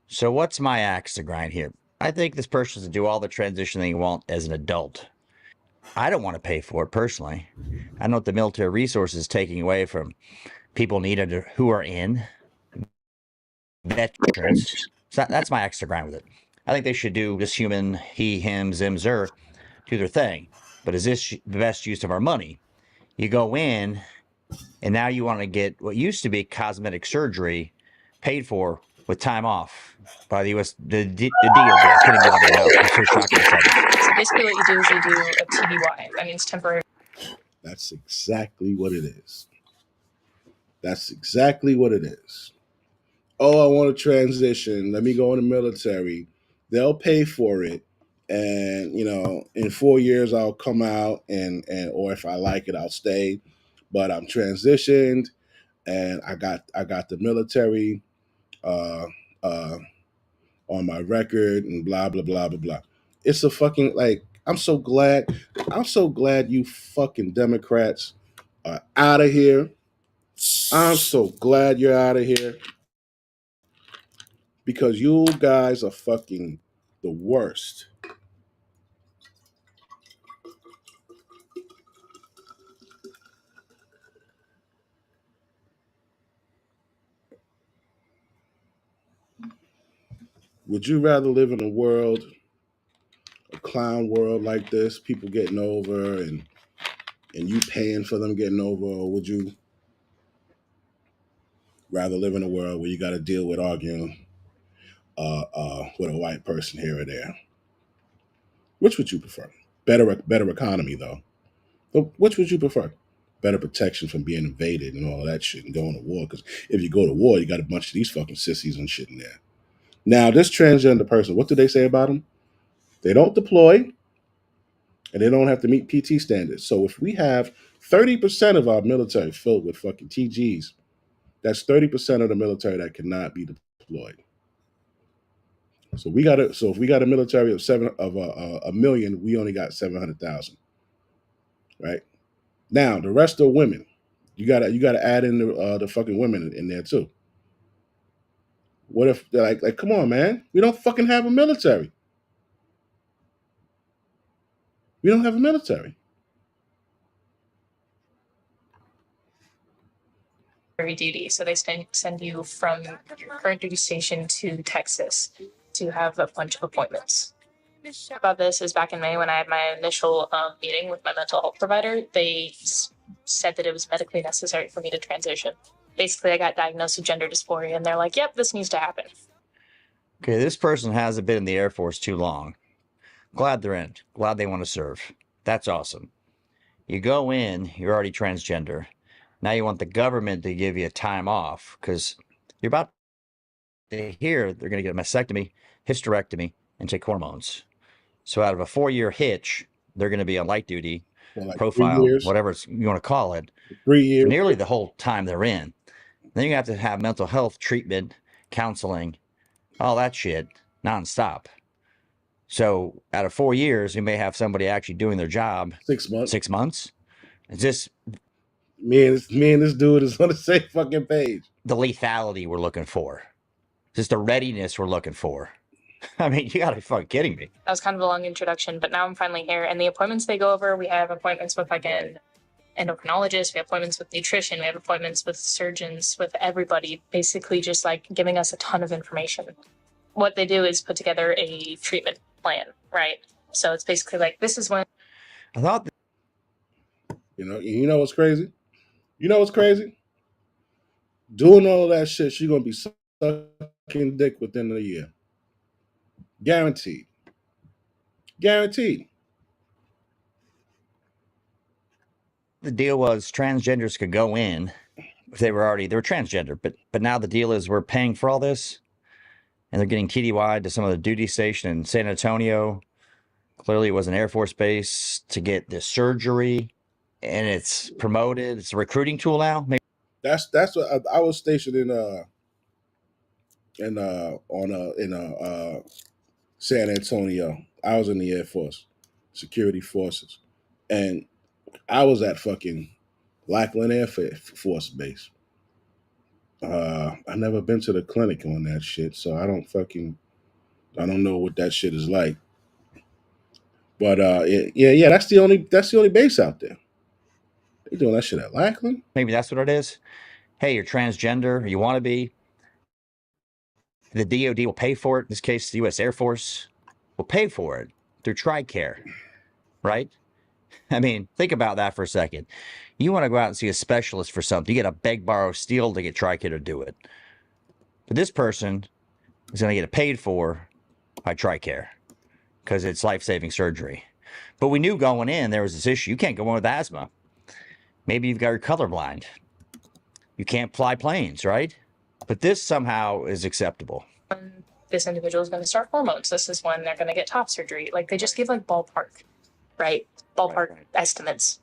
[SPEAKER 10] So what's my axe to grind here? I think this person should do all the transitioning they want as an adult. I don't want to pay for it personally. I know what the military resources is taking away from people needed who are in veterans. So that's my axe to grind with it. I think they should do just human, he, him, zim, zer, do their thing. But is this the best use of our money? You go in, and now you want to get what used to be cosmetic surgery paid for with time off by the U.S. the DOD. I couldn't get it out. I'm so shocked myself.
[SPEAKER 16] So basically what you do is you do a TBY. That means temporary.
[SPEAKER 1] That's exactly what it is. That's exactly what it is. Oh, I want to transition. Let me go in the military. They'll pay for it. And, in 4 years, I'll come out and or if I like it, I'll stay. But I'm transitioned and I got the military on my record and blah, blah, blah, blah, blah. It's a fucking, I'm so glad you fucking Democrats are out of here. I'm so glad you're out of here. Because you guys are fucking the worst. Would you rather live in a clown world like this, people getting over and you paying for them getting over, or would you rather live in a world where you got to deal with arguing with a white person here or there? Which would you prefer? Better economy, though. But which would you prefer? Better protection from being invaded and all that shit and going to war. Because if you go to war, you got a bunch of these fucking sissies and shit in there. Now, this transgender person, what do they say about them? They don't deploy, and they don't have to meet PT standards. So if we have 30% of our military filled with fucking TGs, that's 30% of the military that cannot be deployed. So if we got a military of a million, we only got 700,000, right? Now the rest are women. You gotta add in the fucking women in there too. What if they're like come on, man, we don't fucking have a military. We don't have a military.
[SPEAKER 16] Duty. So they send you from your current duty station to Texas to have a bunch of appointments. About this is back in May when I had my initial meeting with my mental health provider. They said that it was medically necessary for me to transition. Basically, I got diagnosed with gender dysphoria, and they're like, "Yep, this needs to happen."
[SPEAKER 10] Okay, this person hasn't been in the Air Force too long. Glad they're in. Glad they want to serve. That's awesome. You go in, you're already transgender. Now you want the government to give you a time off because you're about to hear they're going to get a mastectomy, hysterectomy, and take hormones. So out of a 4-year hitch, they're going to be on light duty,
[SPEAKER 1] like
[SPEAKER 10] profile,
[SPEAKER 1] 3 years.
[SPEAKER 10] whatever you want to call it,
[SPEAKER 1] 3 years.
[SPEAKER 10] for nearly the whole time they're in. Then you have to have mental health treatment, counseling, all that shit, nonstop. So out of 4 years, you may have somebody actually doing their job
[SPEAKER 1] 6 months.
[SPEAKER 10] 6 months. It's just
[SPEAKER 1] Me and this dude is on the same fucking page.
[SPEAKER 10] the lethality we're looking for. Just the readiness we're looking for. I mean, you gotta be fucking kidding me.
[SPEAKER 16] That was kind of a long introduction, but now I'm finally here. And the appointments they go over, we have appointments with like an endocrinologist, we have appointments with nutrition, we have appointments with surgeons, with everybody, basically just like giving us a ton of information. What they do is put together a treatment plan, right? So it's basically like, this is when.
[SPEAKER 10] I thought.
[SPEAKER 1] You know what's crazy? You know what's crazy? Doing all of that shit, she's gonna be sucking dick within a year. Guaranteed. Guaranteed.
[SPEAKER 10] The deal was transgenders could go in if they were transgender, but now the deal is we're paying for all this, and they're getting TDY'd to some of the duty station in San Antonio. Clearly, it was an Air Force base to get this surgery, and it's promoted. It's a recruiting tool now. Maybe.
[SPEAKER 1] That's what I was stationed in San Antonio. I was in the Air Force, security forces, and I was at fucking Lackland Air Force Base. I never been to the clinic on that shit, so I don't know what that shit is like. But yeah, that's the only base out there. They doing that shit at Lackland.
[SPEAKER 10] Maybe that's what it is. Hey, you're transgender, or you want to be. The DOD will pay for it. In this case, the U.S. Air Force will pay for it through TRICARE, right? I mean, think about that for a second. You want to go out and see a specialist for something. You got to beg, borrow, steal to get TRICARE to do it. But this person is going to get it paid for by TRICARE because it's life-saving surgery. But we knew going in there was this issue. You can't go in with asthma. Maybe you've got your colorblind. You can't fly planes, right? But this somehow is acceptable.
[SPEAKER 16] This individual is going to start hormones. This is when they're going to get top surgery. Like they just give like ballpark, right? Ballpark estimates.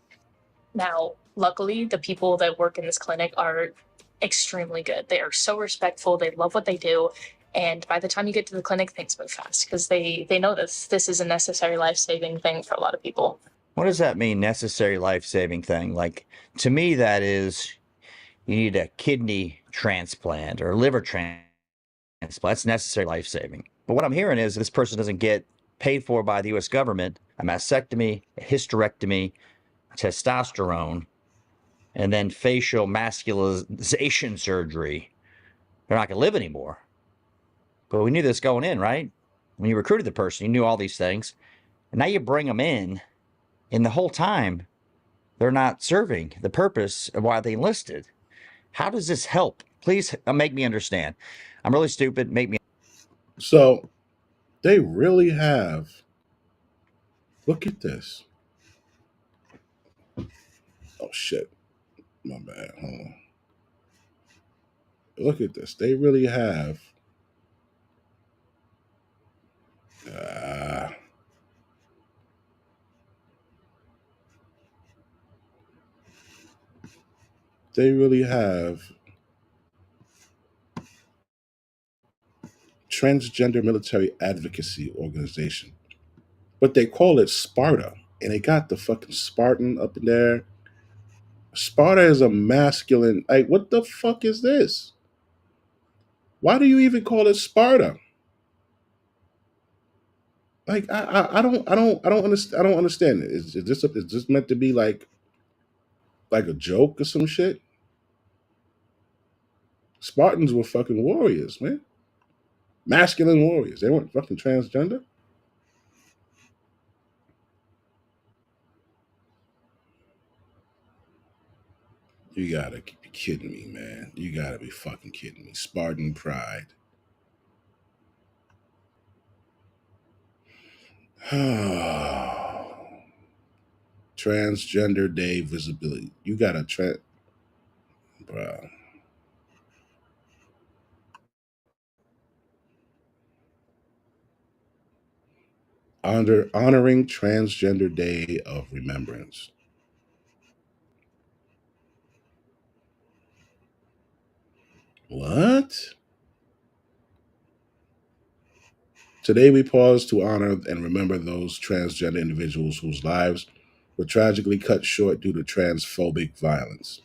[SPEAKER 16] Now, luckily, the people that work in this clinic are extremely good. They are so respectful. They love what they do. And by the time you get to the clinic, things move fast because they know this is a necessary life-saving thing for a lot of people.
[SPEAKER 10] What does that mean, necessary life-saving thing? Like, to me, that is, you need a kidney transplant or a liver transplant. That's necessary life-saving. But what I'm hearing is this person doesn't get paid for by the U.S. government a mastectomy, a hysterectomy, testosterone, and then facial masculization surgery. They're not going to live anymore. But we knew this going in, right? When you recruited the person, you knew all these things. And now you bring them in, and the whole time, they're not serving the purpose of why they enlisted. How does this help? Please make me understand. I'm really stupid. Make me.
[SPEAKER 1] So they really have. Look at this. Oh shit. My bad. Hold on. Look at this. They really have. They really have Transgender Military Advocacy Organization, but they call it Sparta, and they got the fucking Spartan up in there. Sparta is a masculine. Like, what the fuck is this? Why do you even call it Sparta? Like, I don't understand. I don't understand it. Is this meant to be like a joke or some shit? Spartans were fucking warriors, man. Masculine warriors. They weren't fucking transgender. You gotta be kidding me, man. You gotta be fucking kidding me. Spartan pride. Transgender Day visibility. You gotta bruh. Honoring Transgender Day of Remembrance. What? Today we pause to honor and remember those transgender individuals whose lives were tragically cut short due to transphobic violence.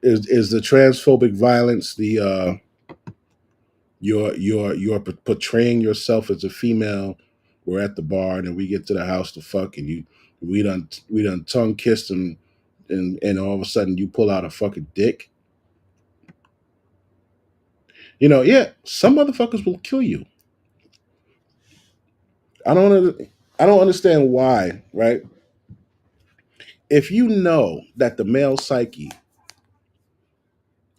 [SPEAKER 1] Is the transphobic violence the you're portraying yourself as a female? We're at the bar and we get to the house to fuck, and we done tongue kissed and all of a sudden you pull out a fucking dick. Yeah, some motherfuckers will kill you. I don't understand why, right? If you know that the male psyche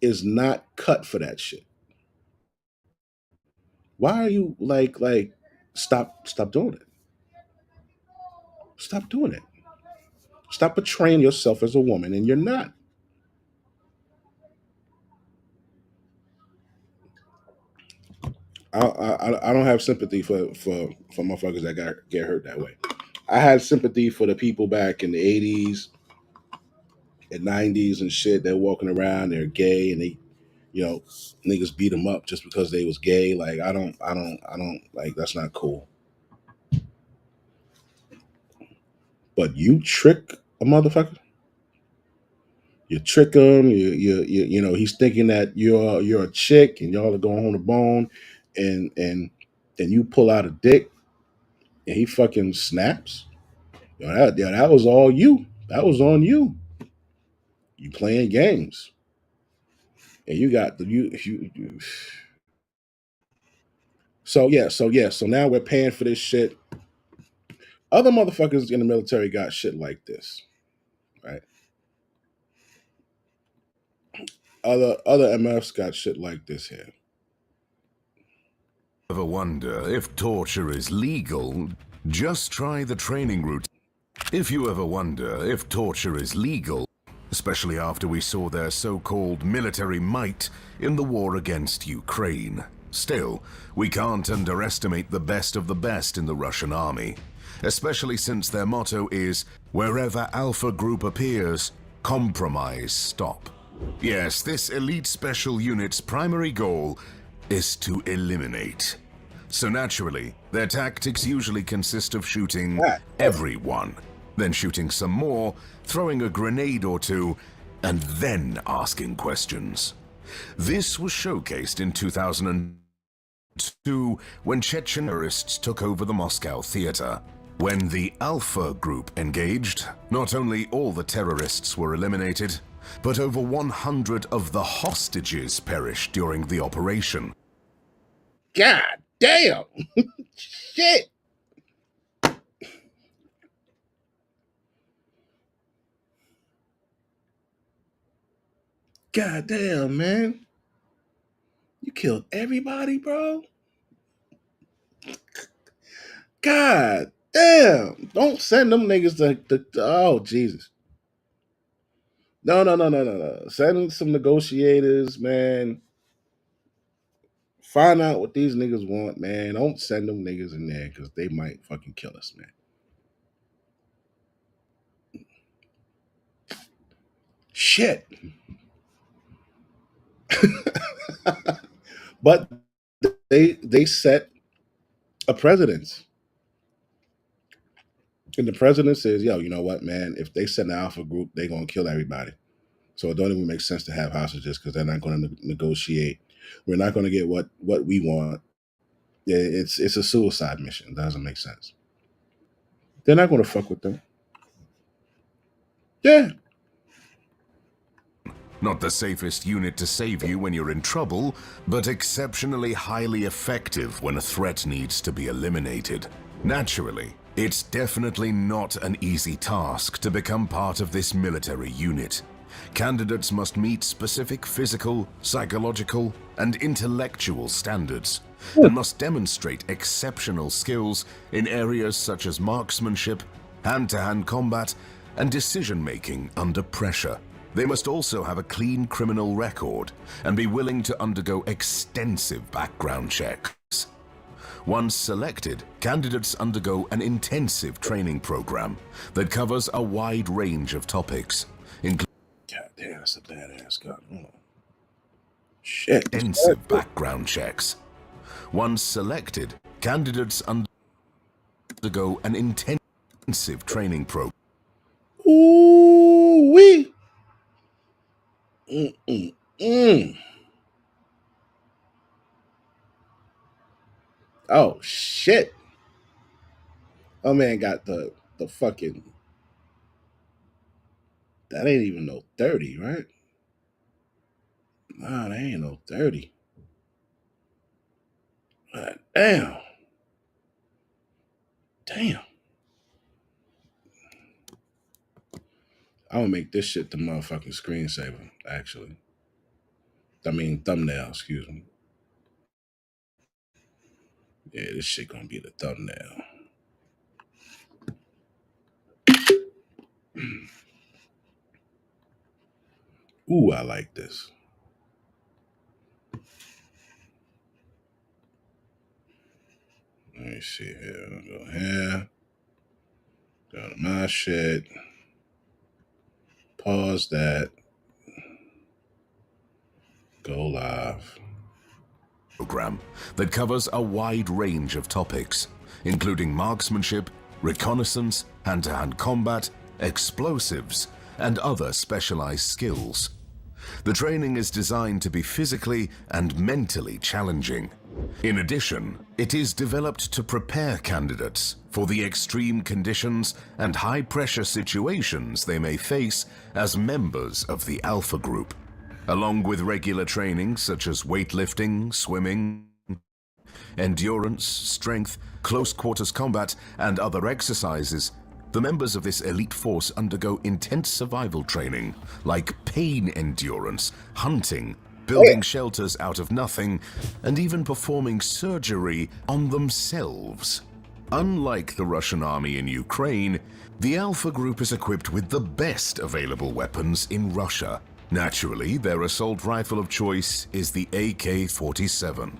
[SPEAKER 1] is not cut for that shit, why are you like stop doing it? Stop doing it. Stop portraying yourself as a woman and you're not. I don't have sympathy for motherfuckers that get hurt that way. I had sympathy for the people back in the 80s and 90s and shit. They're walking around, they're gay, and they, niggas beat them up just because they was gay. Like, I don't like, that's not cool. But you trick a motherfucker. You trick him. He's thinking that you're a chick and y'all are going home to bone, and you pull out a dick and he fucking snaps. That was all you. That was on you. You playing games, and you got you. So now we're paying for this shit. Other motherfuckers in the military got shit like this, right? Other MFs got shit like this here.
[SPEAKER 17] Ever wonder if torture is legal? Just try the training route. If you ever wonder if torture is legal, especially after we saw their so-called military might in the war against Ukraine. Still, we can't underestimate the best of the best in the Russian army, especially since their motto is, wherever Alpha Group appears, compromise stop. Yes, this elite special unit's primary goal is to eliminate. So naturally, their tactics usually consist of shooting everyone, then shooting some more, throwing a grenade or two, and then asking questions. This was showcased in 2002 when Chechen terrorists took over the Moscow theater. When the Alpha Group engaged, not only all the terrorists were eliminated, but over 100 of the hostages perished during the operation.
[SPEAKER 1] God damn! Shit! God damn, man. You killed everybody, bro? God damn. Don't send them niggas to oh, Jesus. No. Send some negotiators, man. Find out what these niggas want, man. Don't send them niggas in there because they might fucking kill us, man. Shit. But they set a precedence. And the president says, yo, you know what, man? If they send the Alpha Group, they're going to kill everybody. So it don't even make sense to have hostages because they're not going to negotiate. We're not going to get what we want. It's a suicide mission. It doesn't make sense. They're not going to fuck with them. Yeah.
[SPEAKER 17] Not the safest unit to save you when you're in trouble, but exceptionally highly effective when a threat needs to be eliminated. Naturally, it's definitely not an easy task to become part of this military unit. Candidates must meet specific physical, psychological, and intellectual standards, and must demonstrate exceptional skills in areas such as marksmanship, hand-to-hand combat, and decision-making under pressure. They must also have a clean criminal record and be willing to undergo extensive background checks. Once selected, candidates undergo an intensive training program that covers a wide range of topics, including
[SPEAKER 1] God damn, that's a badass gun. Oh. Shit.
[SPEAKER 17] Intensive background checks. Once selected, candidates undergo an intensive training program.
[SPEAKER 1] Ooh wee. Oh shit. Oh man got the fucking. That ain't even no 30, right? Nah, that ain't no 30. God damn. Damn. I'm gonna make this shit the motherfucking screensaver, actually. I mean, thumbnail, excuse me. Yeah, this shit gonna be the thumbnail. Ooh, I like this. Let me see here. I'll go here. Go to my shit. Pause that. Go live.
[SPEAKER 17] Program that covers a wide range of topics, including marksmanship, reconnaissance, hand-to-hand combat, explosives, and other specialized skills. The training is designed to be physically and mentally challenging. In addition, it is developed to prepare candidates for the extreme conditions and high-pressure situations they may face as members of the Alpha Group. Along with regular training such as weightlifting, swimming, endurance, strength, close quarters combat, and other exercises, the members of this elite force undergo intense survival training like pain endurance, hunting, building shelters out of nothing, and even performing surgery on themselves. Unlike the Russian army in Ukraine, the Alpha Group is equipped with the best available weapons in Russia. Naturally, their assault rifle of choice is the AK-47,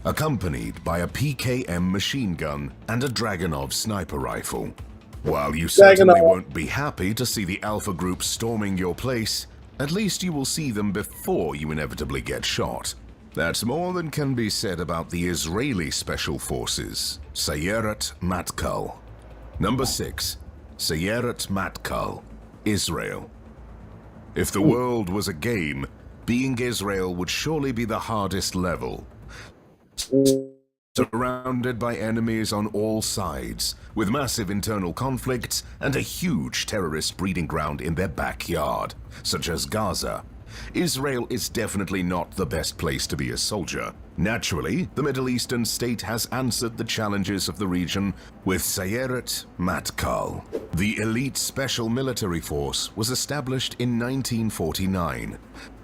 [SPEAKER 17] accompanied by a PKM machine gun and a Dragunov sniper rifle. While you certainly won't be happy to see the Alpha Group storming your place, at least you will see them before you inevitably get shot. That's more than can be said about the Israeli Special Forces, Sayeret Matkal. Number 6, Sayeret Matkal, Israel. If the world was a game, being Israel would surely be the hardest level. Surrounded by enemies on all sides, with massive internal conflicts and a huge terrorist breeding ground in their backyard, such as Gaza, Israel is definitely not the best place to be a soldier. Naturally, the Middle Eastern state has answered the challenges of the region with Sayeret Matkal. The elite special military force was established in 1949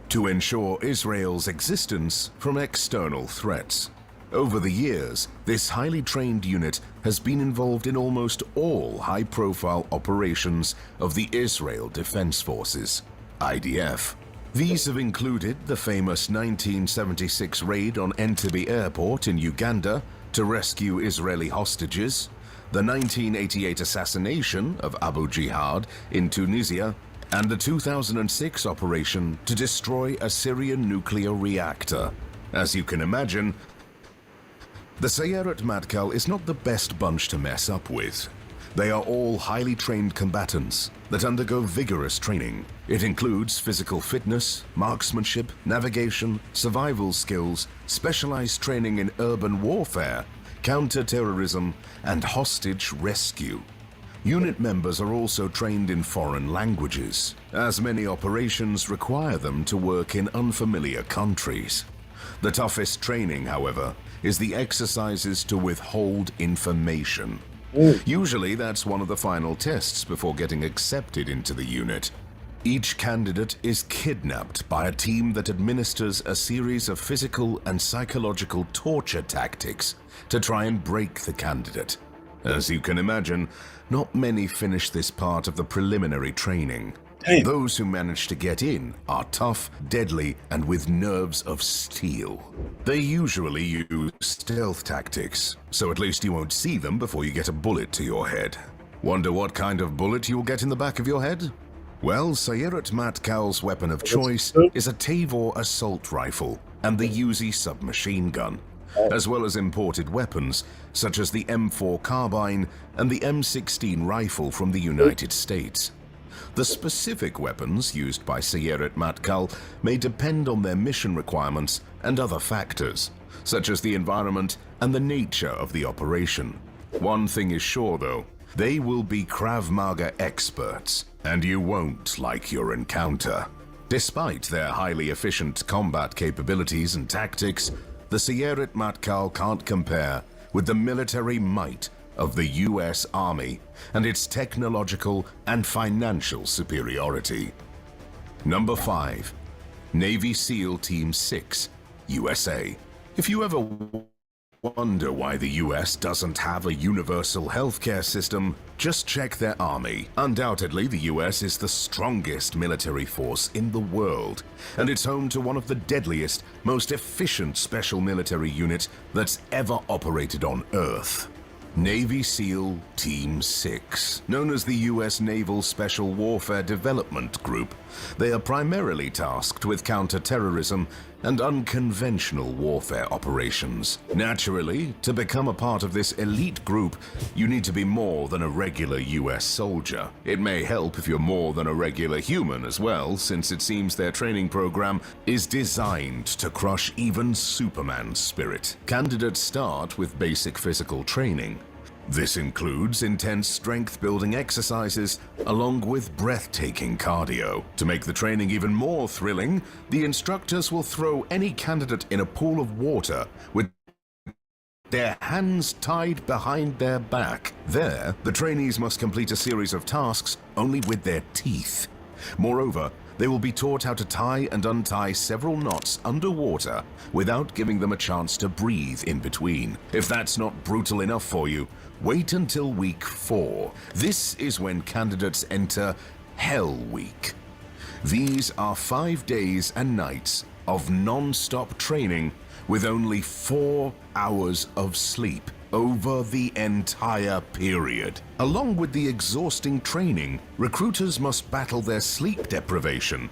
[SPEAKER 17] to ensure Israel's existence from external threats. Over the years, this highly trained unit has been involved in almost all high-profile operations of the Israel Defense Forces, IDF. These have included the famous 1976 raid on Entebbe Airport in Uganda to rescue Israeli hostages, the 1988 assassination of Abu Jihad in Tunisia, and the 2006 operation to destroy a Syrian nuclear reactor. As you can imagine, the Sayeret Matkal is not the best bunch to mess up with. They are all highly trained combatants that undergo vigorous training. It includes physical fitness, marksmanship, navigation, survival skills, specialized training in urban warfare, counter-terrorism, and hostage rescue. Unit members are also trained in foreign languages, as many operations require them to work in unfamiliar countries. The toughest training, however, is the exercises to withhold information. Usually that's one of the final tests before getting accepted into the unit. Each candidate is kidnapped by a team that administers a series of physical and psychological torture tactics to try and break the candidate. As you can imagine, not many finish this part of the preliminary training. Those who manage to get in are tough, deadly, and with nerves of steel. They usually use stealth tactics, so at least you won't see them before you get a bullet to your head. Wonder what kind of bullet you'll get in the back of your head? Well, Sayeret Matkal's weapon of choice is a Tavor assault rifle and the Uzi submachine gun, as well as imported weapons such as the M4 carbine and the M16 rifle from the United States. The specific weapons used by Sayeret Matkal may depend on their mission requirements and other factors, such as the environment and the nature of the operation. One thing is sure though, they will be Krav Maga experts, and you won't like your encounter. Despite their highly efficient combat capabilities and tactics, the Sayeret Matkal can't compare with the military might of the US Army and its technological and financial superiority. Number 5. Navy SEAL Team 6, USA. If you ever wonder why the US doesn't have a universal healthcare system, just check their army. Undoubtedly, the US is the strongest military force in the world, and it's home to one of the deadliest, most efficient special military units that's ever operated on Earth. Navy SEAL Team 6, known as the U.S. Naval Special Warfare Development Group. They are primarily tasked with counter-terrorism and unconventional warfare operations. Naturally, to become a part of this elite group, you need to be more than a regular U.S. soldier. It may help if you're more than a regular human as well, since it seems their training program is designed to crush even Superman's spirit. Candidates start with basic physical training. This includes intense strength-building exercises along with breathtaking cardio. To make the training even more thrilling, the instructors will throw any candidate in a pool of water with their hands tied behind their back. There, the trainees must complete a series of tasks only with their teeth. Moreover, they will be taught how to tie and untie several knots underwater without giving them a chance to breathe in between. If that's not brutal enough for you, wait until week 4. This is when candidates enter Hell Week. These are 5 days and nights of non-stop training with only 4 hours of sleep over the entire period. Along with the exhausting training, recruiters must battle their sleep deprivation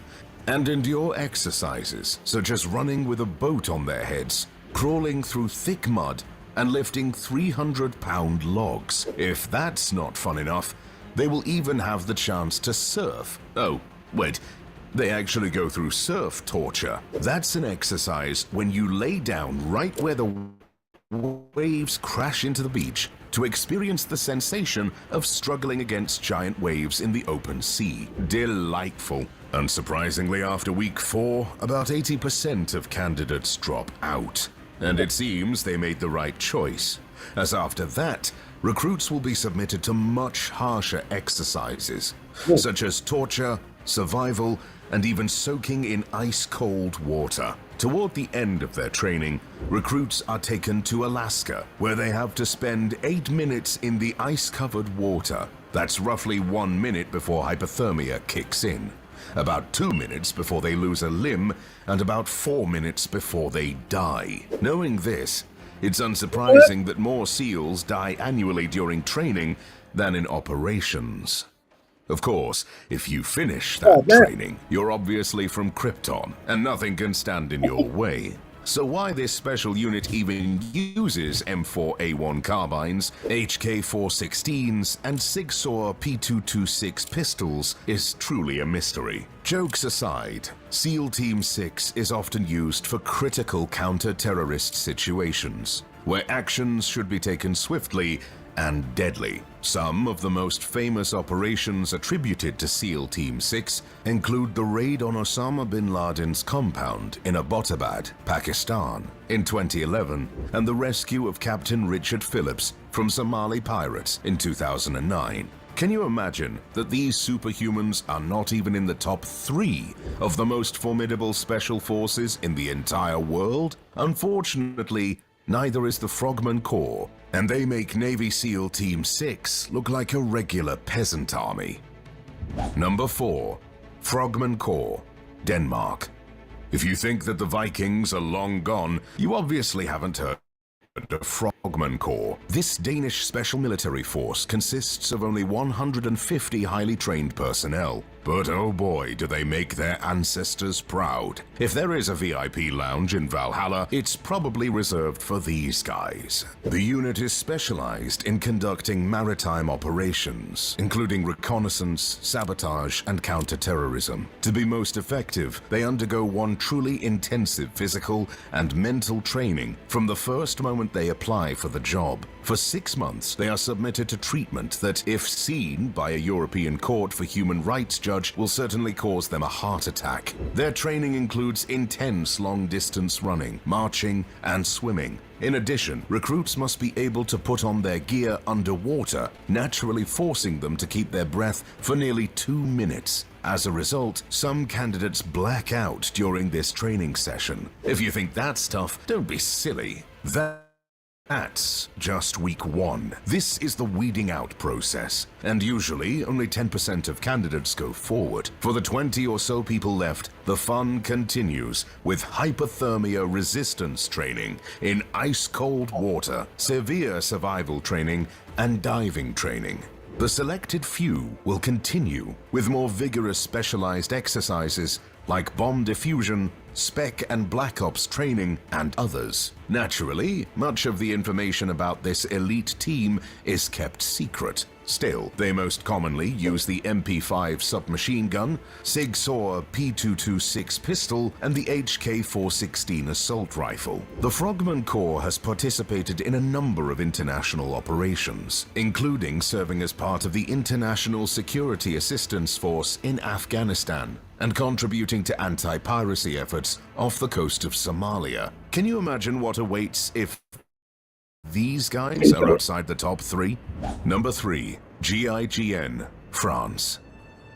[SPEAKER 17] and endure exercises such as running with a boat on their heads, crawling through thick mud, and lifting 300-pound logs. If that's not fun enough, they will even have the chance to surf. Oh, wait. They actually go through surf torture. That's an exercise when you lay down right where the waves crash into the beach to experience the sensation of struggling against giant waves in the open sea. Delightful. Unsurprisingly, after week 4, about 80% of candidates drop out. And it seems they made the right choice, as after that, recruits will be submitted to much harsher exercises, such as torture, survival, and even soaking in ice-cold water. Toward the end of their training, recruits are taken to Alaska, where they have to spend 8 minutes in the ice-covered water. That's roughly 1 minute before hypothermia kicks in, about 2 minutes before they lose a limb, and about 4 minutes before they die. Knowing this, it's unsurprising that more SEALs die annually during training than in operations. Of course, if you finish that training, you're obviously from Krypton, and nothing can stand in your way. So why this special unit even uses M4A1 carbines, HK416s, and Sig Sauer P226 pistols is truly a mystery. Jokes aside, SEAL Team 6 is often used for critical counter-terrorist situations, where actions should be taken swiftly and deadly. Some of the most famous operations attributed to SEAL Team 6 include the raid on Osama bin Laden's compound in Abbottabad, Pakistan in 2011, and the rescue of Captain Richard Phillips from Somali pirates in 2009. Can you imagine that these superhumans are not even in the top 3 of the most formidable special forces in the entire world? Unfortunately, neither is the Frogman Corps, and they make Navy SEAL Team 6 look like a regular peasant army. Number 4. Frogman Corps, Denmark. If you think that the Vikings are long gone, you obviously haven't heard of Frogman Corps. This Danish special military force consists of only 150 highly trained personnel. But oh boy, do they make their ancestors proud. If there is a VIP lounge in Valhalla, it's probably reserved for these guys. The unit is specialized in conducting maritime operations, including reconnaissance, sabotage, and counter-terrorism. To be most effective, they undergo one truly intensive physical and mental training from the first moment they apply for the job. For 6 months, they are submitted to treatment that, if seen by a European Court for Human Rights judge, will certainly cause them a heart attack. Their training includes intense long-distance running, marching, and swimming. In addition, recruits must be able to put on their gear underwater, naturally forcing them to keep their breath for nearly 2 minutes. As a result, some candidates black out during this training session. If you think that's tough, don't be silly. That's just week 1. This is the weeding out process, and usually only 10% of candidates go forward. For the 20 or so people left, the fun continues with hypothermia resistance training in ice-cold water, severe survival training, and diving training. The selected few will continue with more vigorous specialized exercises like bomb diffusion, spec and black ops training, and others. Naturally, much of the information about this elite team is kept secret. Still, they most commonly use the MP5 submachine gun, Sig Sauer P226 pistol, and the HK416 assault rifle. The Frogman Corps has participated in a number of international operations, including serving as part of the International Security Assistance Force in Afghanistan and contributing to anti-piracy efforts off the coast of Somalia. Can you imagine what awaits if these guys are outside the top 3? Number 3. GIGN, France.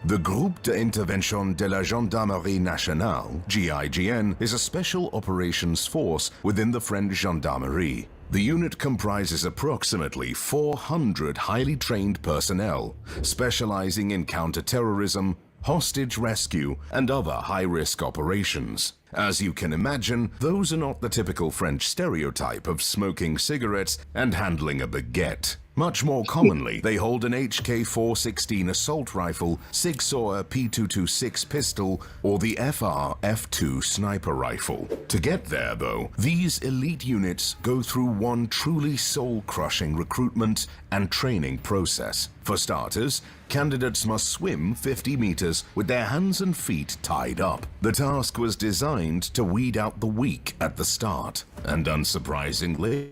[SPEAKER 17] The Groupe d'Intervention de la Gendarmerie Nationale, GIGN, is a special operations force within the French Gendarmerie. The unit comprises approximately 400 highly trained personnel, specializing in counter-terrorism, hostage rescue, and other high-risk operations. As you can imagine, those are not the typical French stereotype of smoking cigarettes and handling a baguette. Much more commonly, they hold an HK416 assault rifle, Sig Sauer P226 pistol, or the FR-F2 sniper rifle. To get there, though, these elite units go through one truly soul-crushing recruitment and training process. For starters, candidates must swim 50 meters with their hands and feet tied up. The task was designed to weed out the weak at the start, and unsurprisingly,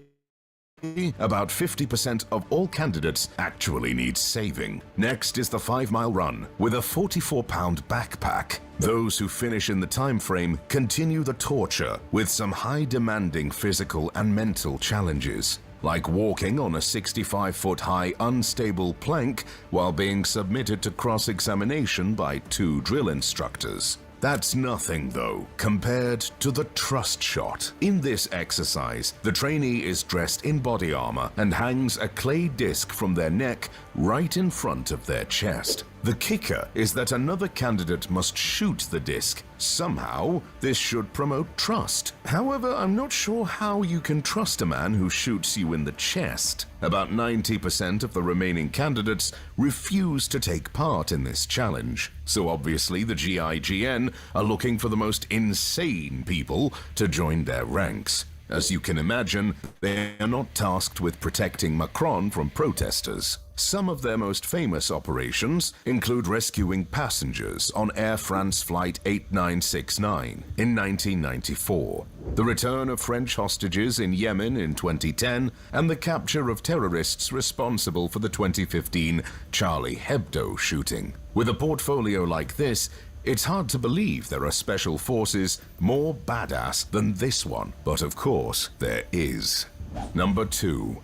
[SPEAKER 17] about 50% of all candidates actually need saving. Next is the 5-mile run with a 44-pound backpack. Those who finish in the time frame continue the torture with some high-demanding physical and mental challenges, like walking on a 65-foot-high unstable plank while being submitted to cross-examination by 2 drill instructors. That's nothing, though, compared to the trust shot. In this exercise, the trainee is dressed in body armor and hangs a clay disc from their neck right in front of their chest. The kicker is that another candidate must shoot the disc. Somehow, this should promote trust. However, I'm not sure how you can trust a man who shoots you in the chest. About 90% of the remaining candidates refuse to take part in this challenge. So obviously the GIGN are looking for the most insane people to join their ranks. As you can imagine, they are not tasked with protecting Macron from protesters. Some of their most famous operations include rescuing passengers on Air France Flight 8969 in 1994, the return of French hostages in Yemen in 2010, and the capture of terrorists responsible for the 2015 Charlie Hebdo shooting. With a portfolio like this, it's hard to believe there are special forces more badass than this one, but of course there is. Number 2.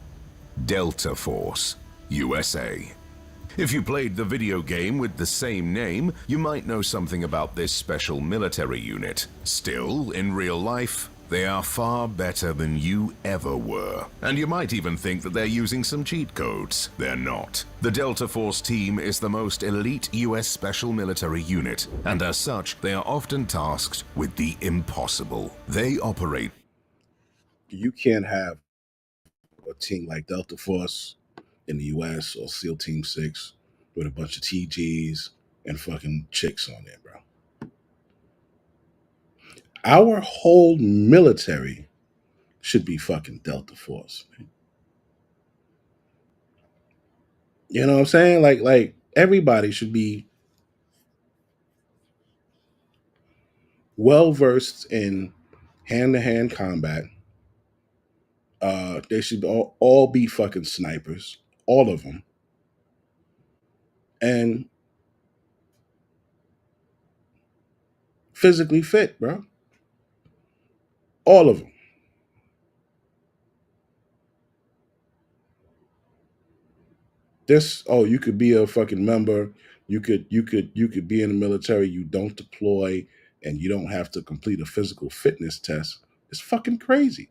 [SPEAKER 17] Delta Force, USA. If you played the video game with the same name, you might know something about this special military unit. Still, in real life, they are far better than you ever were. And you might even think that they're using some cheat codes. They're not. The Delta Force team is the most elite US special military unit, and as such, they are often tasked with the impossible. They operate.
[SPEAKER 1] You can't have a team like Delta Force in the US or SEAL Team 6 with a bunch of TGs and fucking chicks on there, bro. Our whole military should be fucking Delta Force, man. You know what I'm saying? Like everybody should be well versed in hand-to-hand combat. They should all be fucking snipers, all of them, and physically fit, bro. All of them. You could be a fucking member. You could be in the military. You don't deploy, and you don't have to complete a physical fitness test. It's fucking crazy.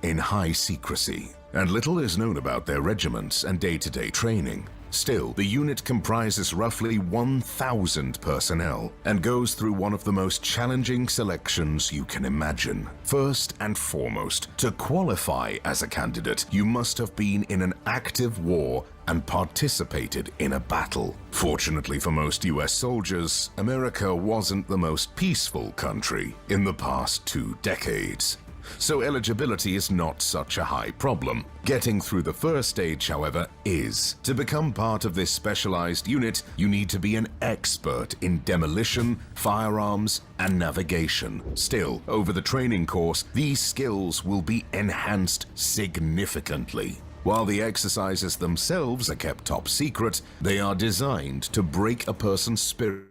[SPEAKER 17] In high secrecy, and little is known about their regiments and day-to-day training. Still, the unit comprises roughly 1,000 personnel and goes through one of the most challenging selections you can imagine. First and foremost, to qualify as a candidate, you must have been in an active war and participated in a battle. Fortunately for most US soldiers, America wasn't the most peaceful country in the past 2 decades. So eligibility is not such a high problem. Getting through the first stage, however, is. To become part of this specialized unit, you need to be an expert in demolition, firearms, and navigation. Still, over the training course, these skills will be enhanced significantly. While the exercises themselves are kept top secret, they are designed to break a person's spirit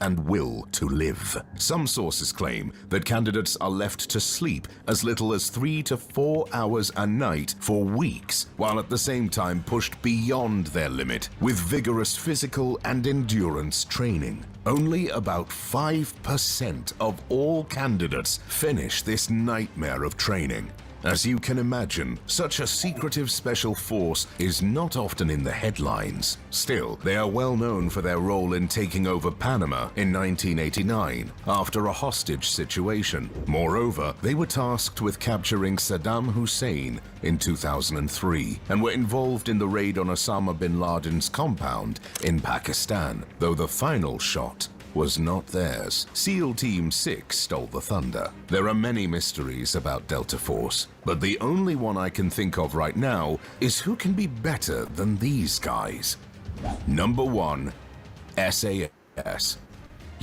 [SPEAKER 17] and will to live. Some sources claim that candidates are left to sleep as little as 3 to 4 hours a night for weeks, while at the same time pushed beyond their limit with vigorous physical and endurance training. Only about 5% of all candidates finish this nightmare of training. As you can imagine, such a secretive special force is not often in the headlines. Still, they are well known for their role in taking over Panama in 1989 after a hostage situation. Moreover, they were tasked with capturing Saddam Hussein in 2003 and were involved in the raid on Osama bin Laden's compound in Pakistan, though the final shot was not theirs. SEAL Team 6 stole the thunder. There are many mysteries about Delta Force, but the only one I can think of right now is who can be better than these guys. Number 1, SAS,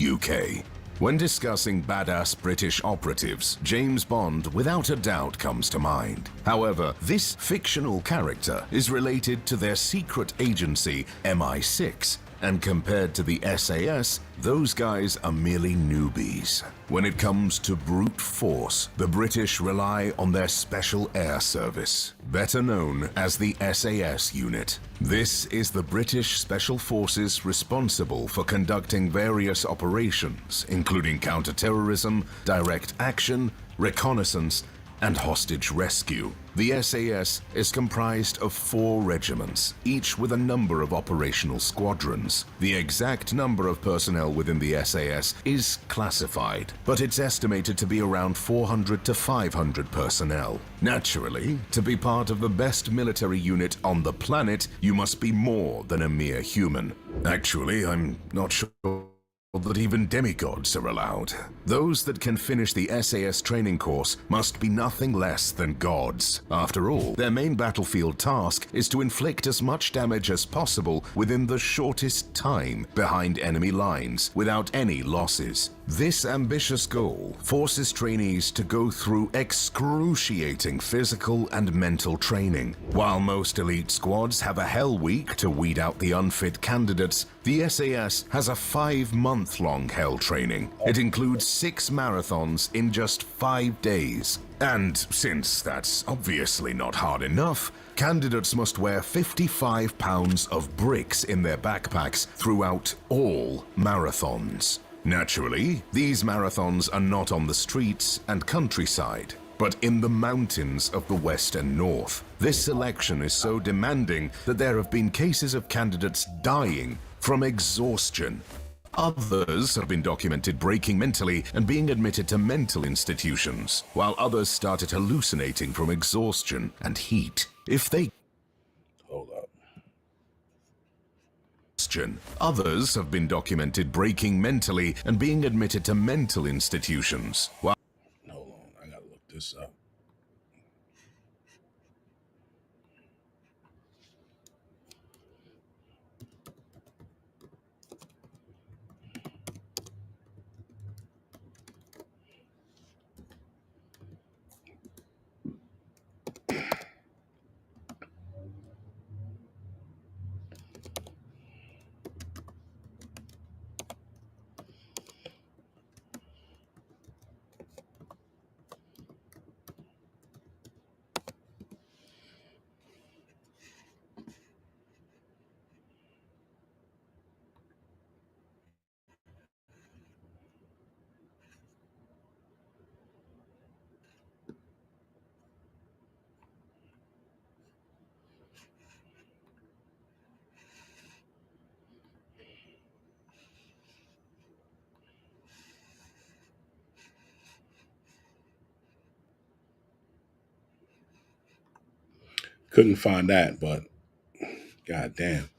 [SPEAKER 17] UK. When discussing badass British operatives, James Bond without a doubt comes to mind. However, this fictional character is related to their secret agency MI6, And compared to the SAS, those guys are merely newbies. When it comes to brute force, the British rely on their Special Air Service, better known as the SAS unit. This is the British Special Forces responsible for conducting various operations, including counter-terrorism, direct action, reconnaissance, and hostage rescue. The SAS is comprised of 4 regiments, each with a number of operational squadrons. The exact number of personnel within the SAS is classified, but it's estimated to be around 400 to 500 personnel. Naturally, to be part of the best military unit on the planet, you must be more than a mere human. Actually, I'm not sure that even demigods are allowed. Those that can finish the SAS training course must be nothing less than gods. After all, their main battlefield task is to inflict as much damage as possible within the shortest time behind enemy lines without any losses. This ambitious goal forces trainees to go through excruciating physical and mental training. While most elite squads have a hell week to weed out the unfit candidates, the SAS has a 5-month-long hell training. It includes 6 marathons in just 5 days. And since that's obviously not hard enough, candidates must wear 55 pounds of bricks in their backpacks throughout all marathons. Naturally, these marathons are not on the streets and countryside, but in the mountains of the West and North. This selection is so demanding that there have been cases of candidates dying from exhaustion. Others have been documented breaking mentally and being admitted to mental institutions, while others started hallucinating from exhaustion and heat. If they Others have been documented breaking mentally and being admitted to mental institutions. Hold on, I gotta look this up. Couldn't find that, but god damn.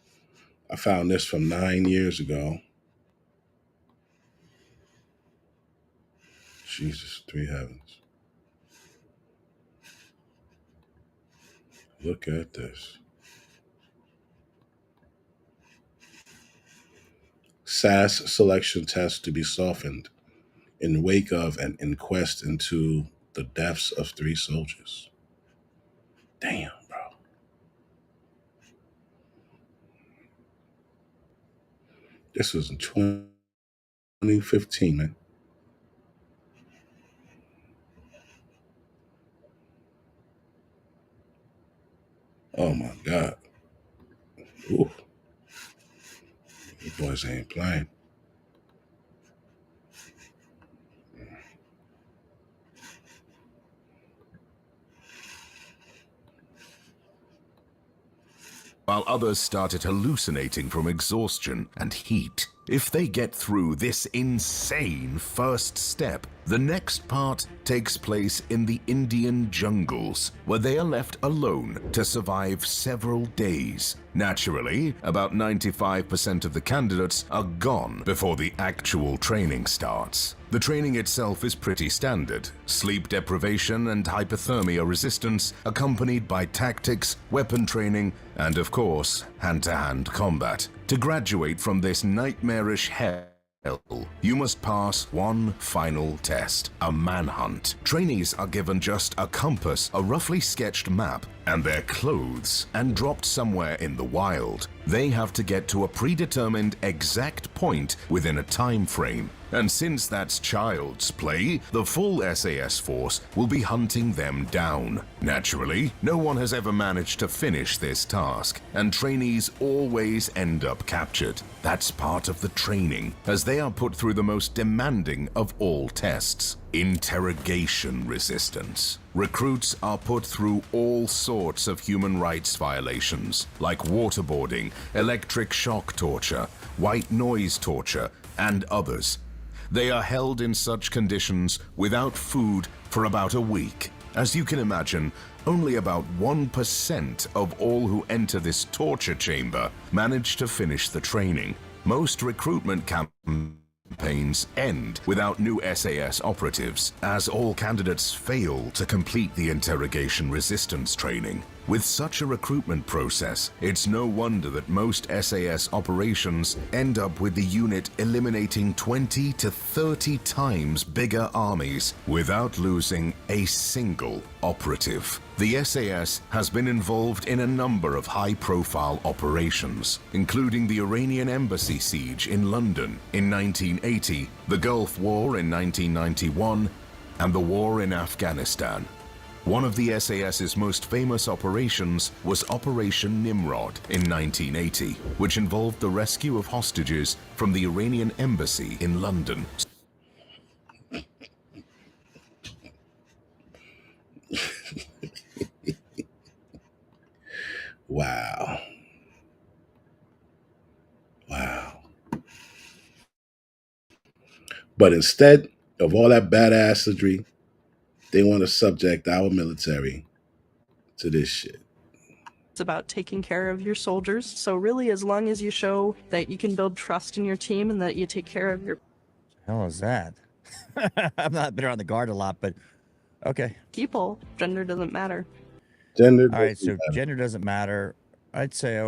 [SPEAKER 17] I found this from 9 years ago. Jesus, 3 heavens. Look at this. SAS selection test to be softened in wake of an inquest into the deaths of 3 soldiers. Damn, bro. This was in 2015, man. Oh my God. Ooh. These boys ain't playing. While others started hallucinating from exhaustion and heat. If they get through this insane first step, the next part takes place in the Indian jungles, where they are left alone to survive several days. Naturally, about 95% of the candidates are gone before the actual training starts. The training itself is pretty standard. Sleep deprivation and hypothermia resistance, accompanied by tactics, weapon training, and of course, hand-to-hand combat. To graduate from this nightmarish hell, you must pass one final test, a manhunt. Trainees are given just a compass, a roughly sketched map, and their clothes, and dropped somewhere in the wild. They have to get to a predetermined exact point within a time frame. And since that's child's play, the full SAS force will be hunting them down. Naturally, no one has ever managed to finish this task, and trainees always end up captured. That's part of the training, as they are put through the most demanding of all tests: interrogation resistance. Recruits are put through all sorts of human rights violations, like waterboarding, electric shock torture, white noise torture, and others. They are held in such conditions without food for about a week. As you can imagine, only about 1% of all who enter this torture chamber manage to finish the training. Most recruitment campaigns end without new SAS operatives, as all candidates fail to complete the interrogation resistance training. With such a recruitment process, it's no wonder that most SAS operations end up with the unit eliminating 20 to 30 times bigger armies without losing a single operative. The SAS has been involved in a number of high-profile operations, including the Iranian embassy siege in London in 1980, the Gulf War in 1991, and the war in Afghanistan. One of the SAS's most famous operations was Operation Nimrod in 1980, which involved the rescue of hostages from the Iranian embassy in London.
[SPEAKER 1] Wow. Wow. But instead of all that badassery, they want to subject our military to this shit.
[SPEAKER 9] It's about taking care of your soldiers. So really, as long as you show that you can build trust in your team and that you take care of your
[SPEAKER 10] Hell is that? I've not been around the guard a lot, but okay.
[SPEAKER 9] people, gender doesn't matter.
[SPEAKER 1] Gender.
[SPEAKER 10] All right, so gender doesn't matter. I'd say,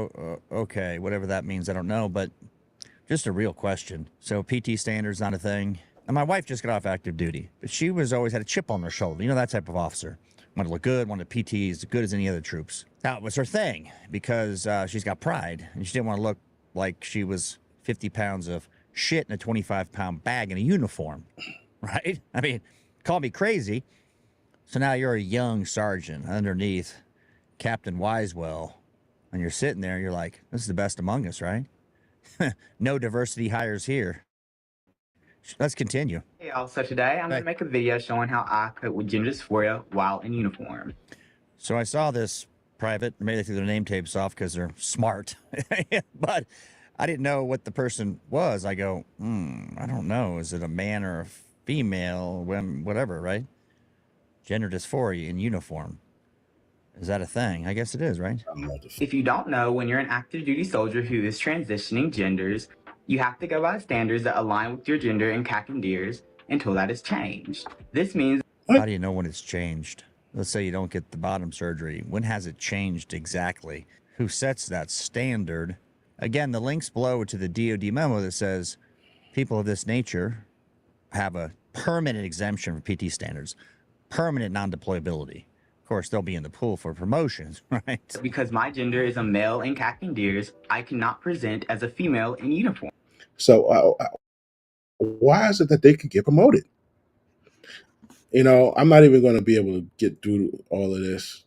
[SPEAKER 10] okay, whatever that means, I don't know, but just a real question. So PT standards not a thing. And my wife just got off active duty, but she was always had a chip on her shoulder. You know, that type of officer. Wanted to look good, wanted PT as good as any other troops. Now, it was her thing because she's got pride and she didn't want to look like she was 50 pounds of shit in a 25-pound bag in a uniform, right? I mean, call me crazy. So now you're a young sergeant underneath Captain Wisewell, and you're sitting there, you're like, this is the best among us, right? No diversity hires here. Let's continue.
[SPEAKER 11] Hey y'all, so today I'm going to make a video showing how I cope with gender dysphoria while in uniform.
[SPEAKER 10] So I saw this private, maybe they threw their name tapes off because they're smart, but I didn't know what the person was. I go, I don't know. Is it a man or a female, whatever, right? Gender dysphoria in uniform. Is that a thing? I guess it is, right?
[SPEAKER 11] If you don't know, when you're an active duty soldier who is transitioning genders, you have to go by standards that align with your gender in Commandeers until that is changed. This means...
[SPEAKER 10] How do you know when it's changed? Let's say you don't get the bottom surgery. When has it changed exactly? Who sets that standard? Again, the link's below to the DoD memo that says people of this nature have a permanent exemption from PT standards, permanent non-deployability. Of course, they'll be in the pool for promotions, right?
[SPEAKER 11] Because my gender is a male in Commandeers, I cannot present as a female in uniform.
[SPEAKER 1] So why is it that they could get promoted? You know, I'm not even going to be able to get through all of this.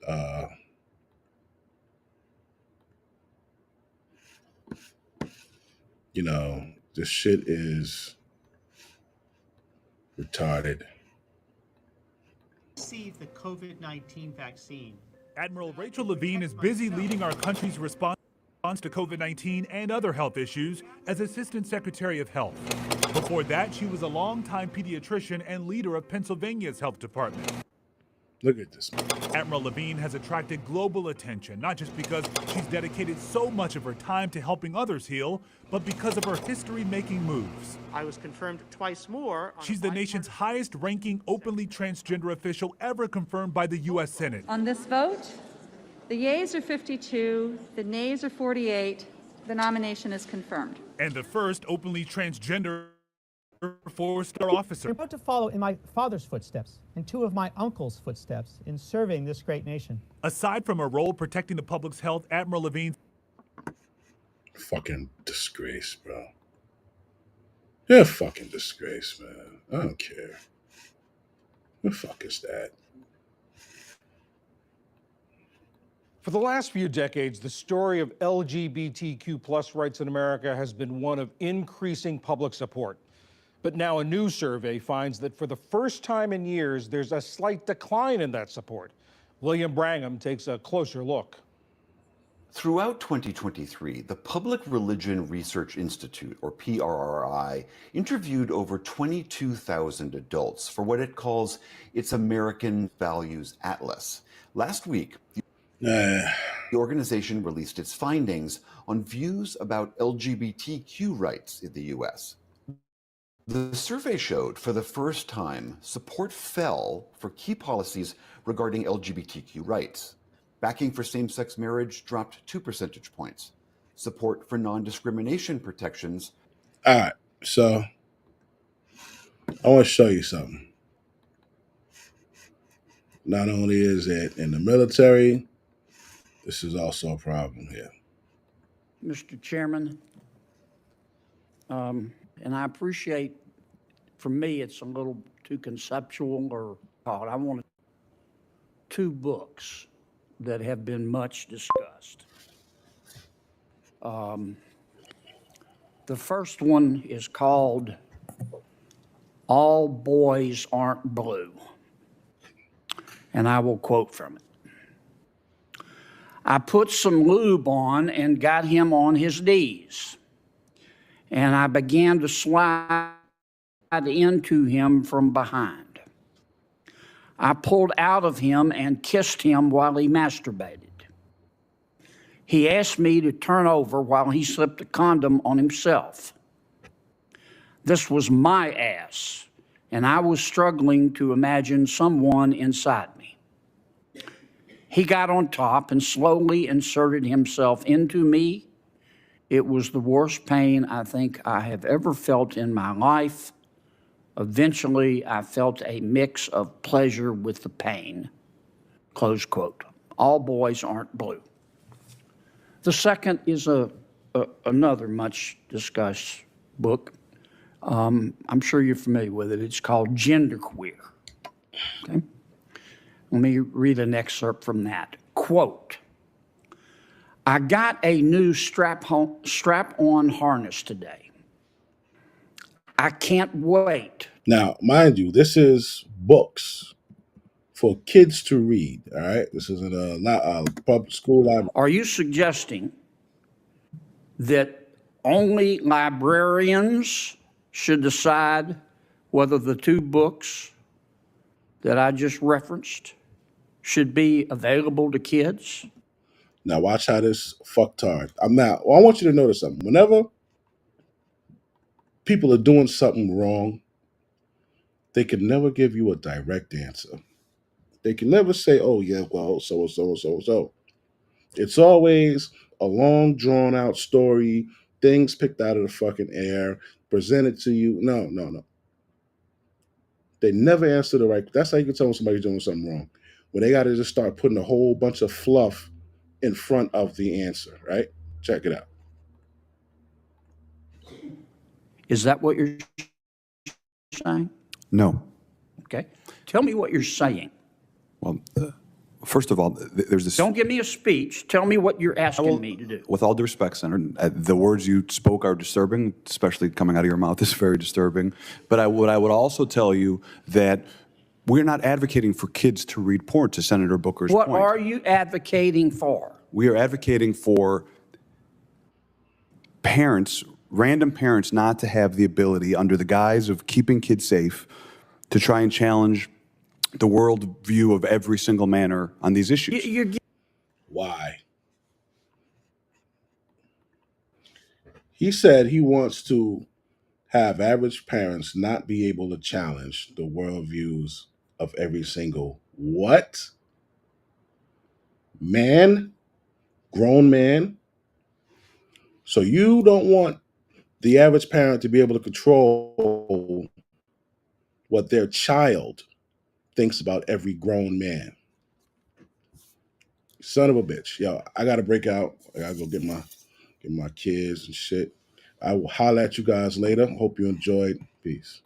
[SPEAKER 1] You know, this shit is retarded.
[SPEAKER 18] Receive the COVID-19 vaccine.
[SPEAKER 19] Admiral Rachel Levine is busy leading our country's response to COVID-19 and other health issues as Assistant Secretary of Health. Before that, she was a longtime pediatrician and leader of Pennsylvania's health department.
[SPEAKER 1] Look at this.
[SPEAKER 19] Admiral Levine has attracted global attention, not just because she's dedicated so much of her time to helping others heal, but because of her history-making moves.
[SPEAKER 18] I was confirmed twice more.
[SPEAKER 19] She's the nation's highest-ranking openly transgender official ever confirmed by the U.S. Senate.
[SPEAKER 20] On this vote, the yeas are 52, the nays are 48. The nomination is confirmed.
[SPEAKER 19] And the first openly transgender four-star officer.
[SPEAKER 18] I'm about to follow in my father's footsteps and two of my uncle's footsteps in serving this great nation.
[SPEAKER 19] Aside from her role protecting the public's health, Admiral Levine
[SPEAKER 1] Fucking disgrace, bro. You're a fucking disgrace, man. I don't care. What the fuck is that?
[SPEAKER 21] For the last few decades, the story of LGBTQ plus rights in America has been one of increasing public support. But now a new survey finds that for the first time in years, there's a slight decline in that support. William Brangham takes a closer look.
[SPEAKER 22] Throughout 2023, the Public Religion Research Institute, or PRRI, interviewed over 22,000 adults for what it calls its American Values Atlas. Last week, the organization released its findings on views about LGBTQ rights in the U.S. The survey showed, for the first time, support fell for key policies regarding LGBTQ rights. Backing for same-sex marriage dropped 2 percentage points. Support for non-discrimination protections.
[SPEAKER 1] All right, so I want to show you something. Not only is it in the military, this is also a problem here.
[SPEAKER 23] Mr. Chairman, and I appreciate, for me, it's a little too conceptual or thought. I wanted 2 books that have been much discussed. The first one is called All Boys Aren't Blue, and I will quote from it. I put some lube on and got him on his knees, and I began to slide into him from behind. I pulled out of him and kissed him while he masturbated. He asked me to turn over while he slipped a condom on himself. This was my ass, and I was struggling to imagine someone inside me. He got on top and slowly inserted himself into me. It was the worst pain I think I have ever felt in my life. Eventually, I felt a mix of pleasure with the pain. Close quote. All Boys Aren't Blue. The second is another much discussed book. I'm sure you're familiar with it. It's called Genderqueer. Okay? Let me read an excerpt from that. Quote, I got a new strap-on harness today. I can't wait.
[SPEAKER 1] Now, mind you, this is books for kids to read, all right? This isn't a public school library.
[SPEAKER 23] Are you suggesting that only librarians should decide whether the 2 books that I just referenced should be available to kids?
[SPEAKER 1] Now, watch how this fucktard. I want you to notice something. Whenever people are doing something wrong, they can never give you a direct answer. They can never say, oh, yeah, well, so. It's always a long, drawn-out story, things picked out of the fucking air, presented to you. No. They never answer the right. That's how you can tell when somebody's doing something wrong. When they got to just start putting a whole bunch of fluff in front of the answer, right? Check it out.
[SPEAKER 23] Is that what you're saying?
[SPEAKER 24] No.
[SPEAKER 23] Okay. Tell me what you're saying.
[SPEAKER 24] Well, first of all, there's this.
[SPEAKER 23] Don't give me a speech. Tell me what you're asking me to do.
[SPEAKER 24] With all due respect, Senator, the words you spoke are disturbing, especially coming out of your mouth is very disturbing. But what I would also tell you that we're not advocating for kids to read porn, to Senator Booker's point.
[SPEAKER 23] What are you advocating for?
[SPEAKER 24] We are advocating for parents, random parents, not to have the ability, under the guise of keeping kids safe, to try and challenge the world view of every single manner on these issues.
[SPEAKER 1] Why? He said he wants to have average parents not be able to challenge the worldviews of every single what? Man? Grown man? So you don't want the average parent to be able to control what their child thinks about every grown man. Son of a bitch. Yo, I got to break out. I got to go get my get my kids and shit. I will holler at you guys later. Hope you enjoyed. Peace.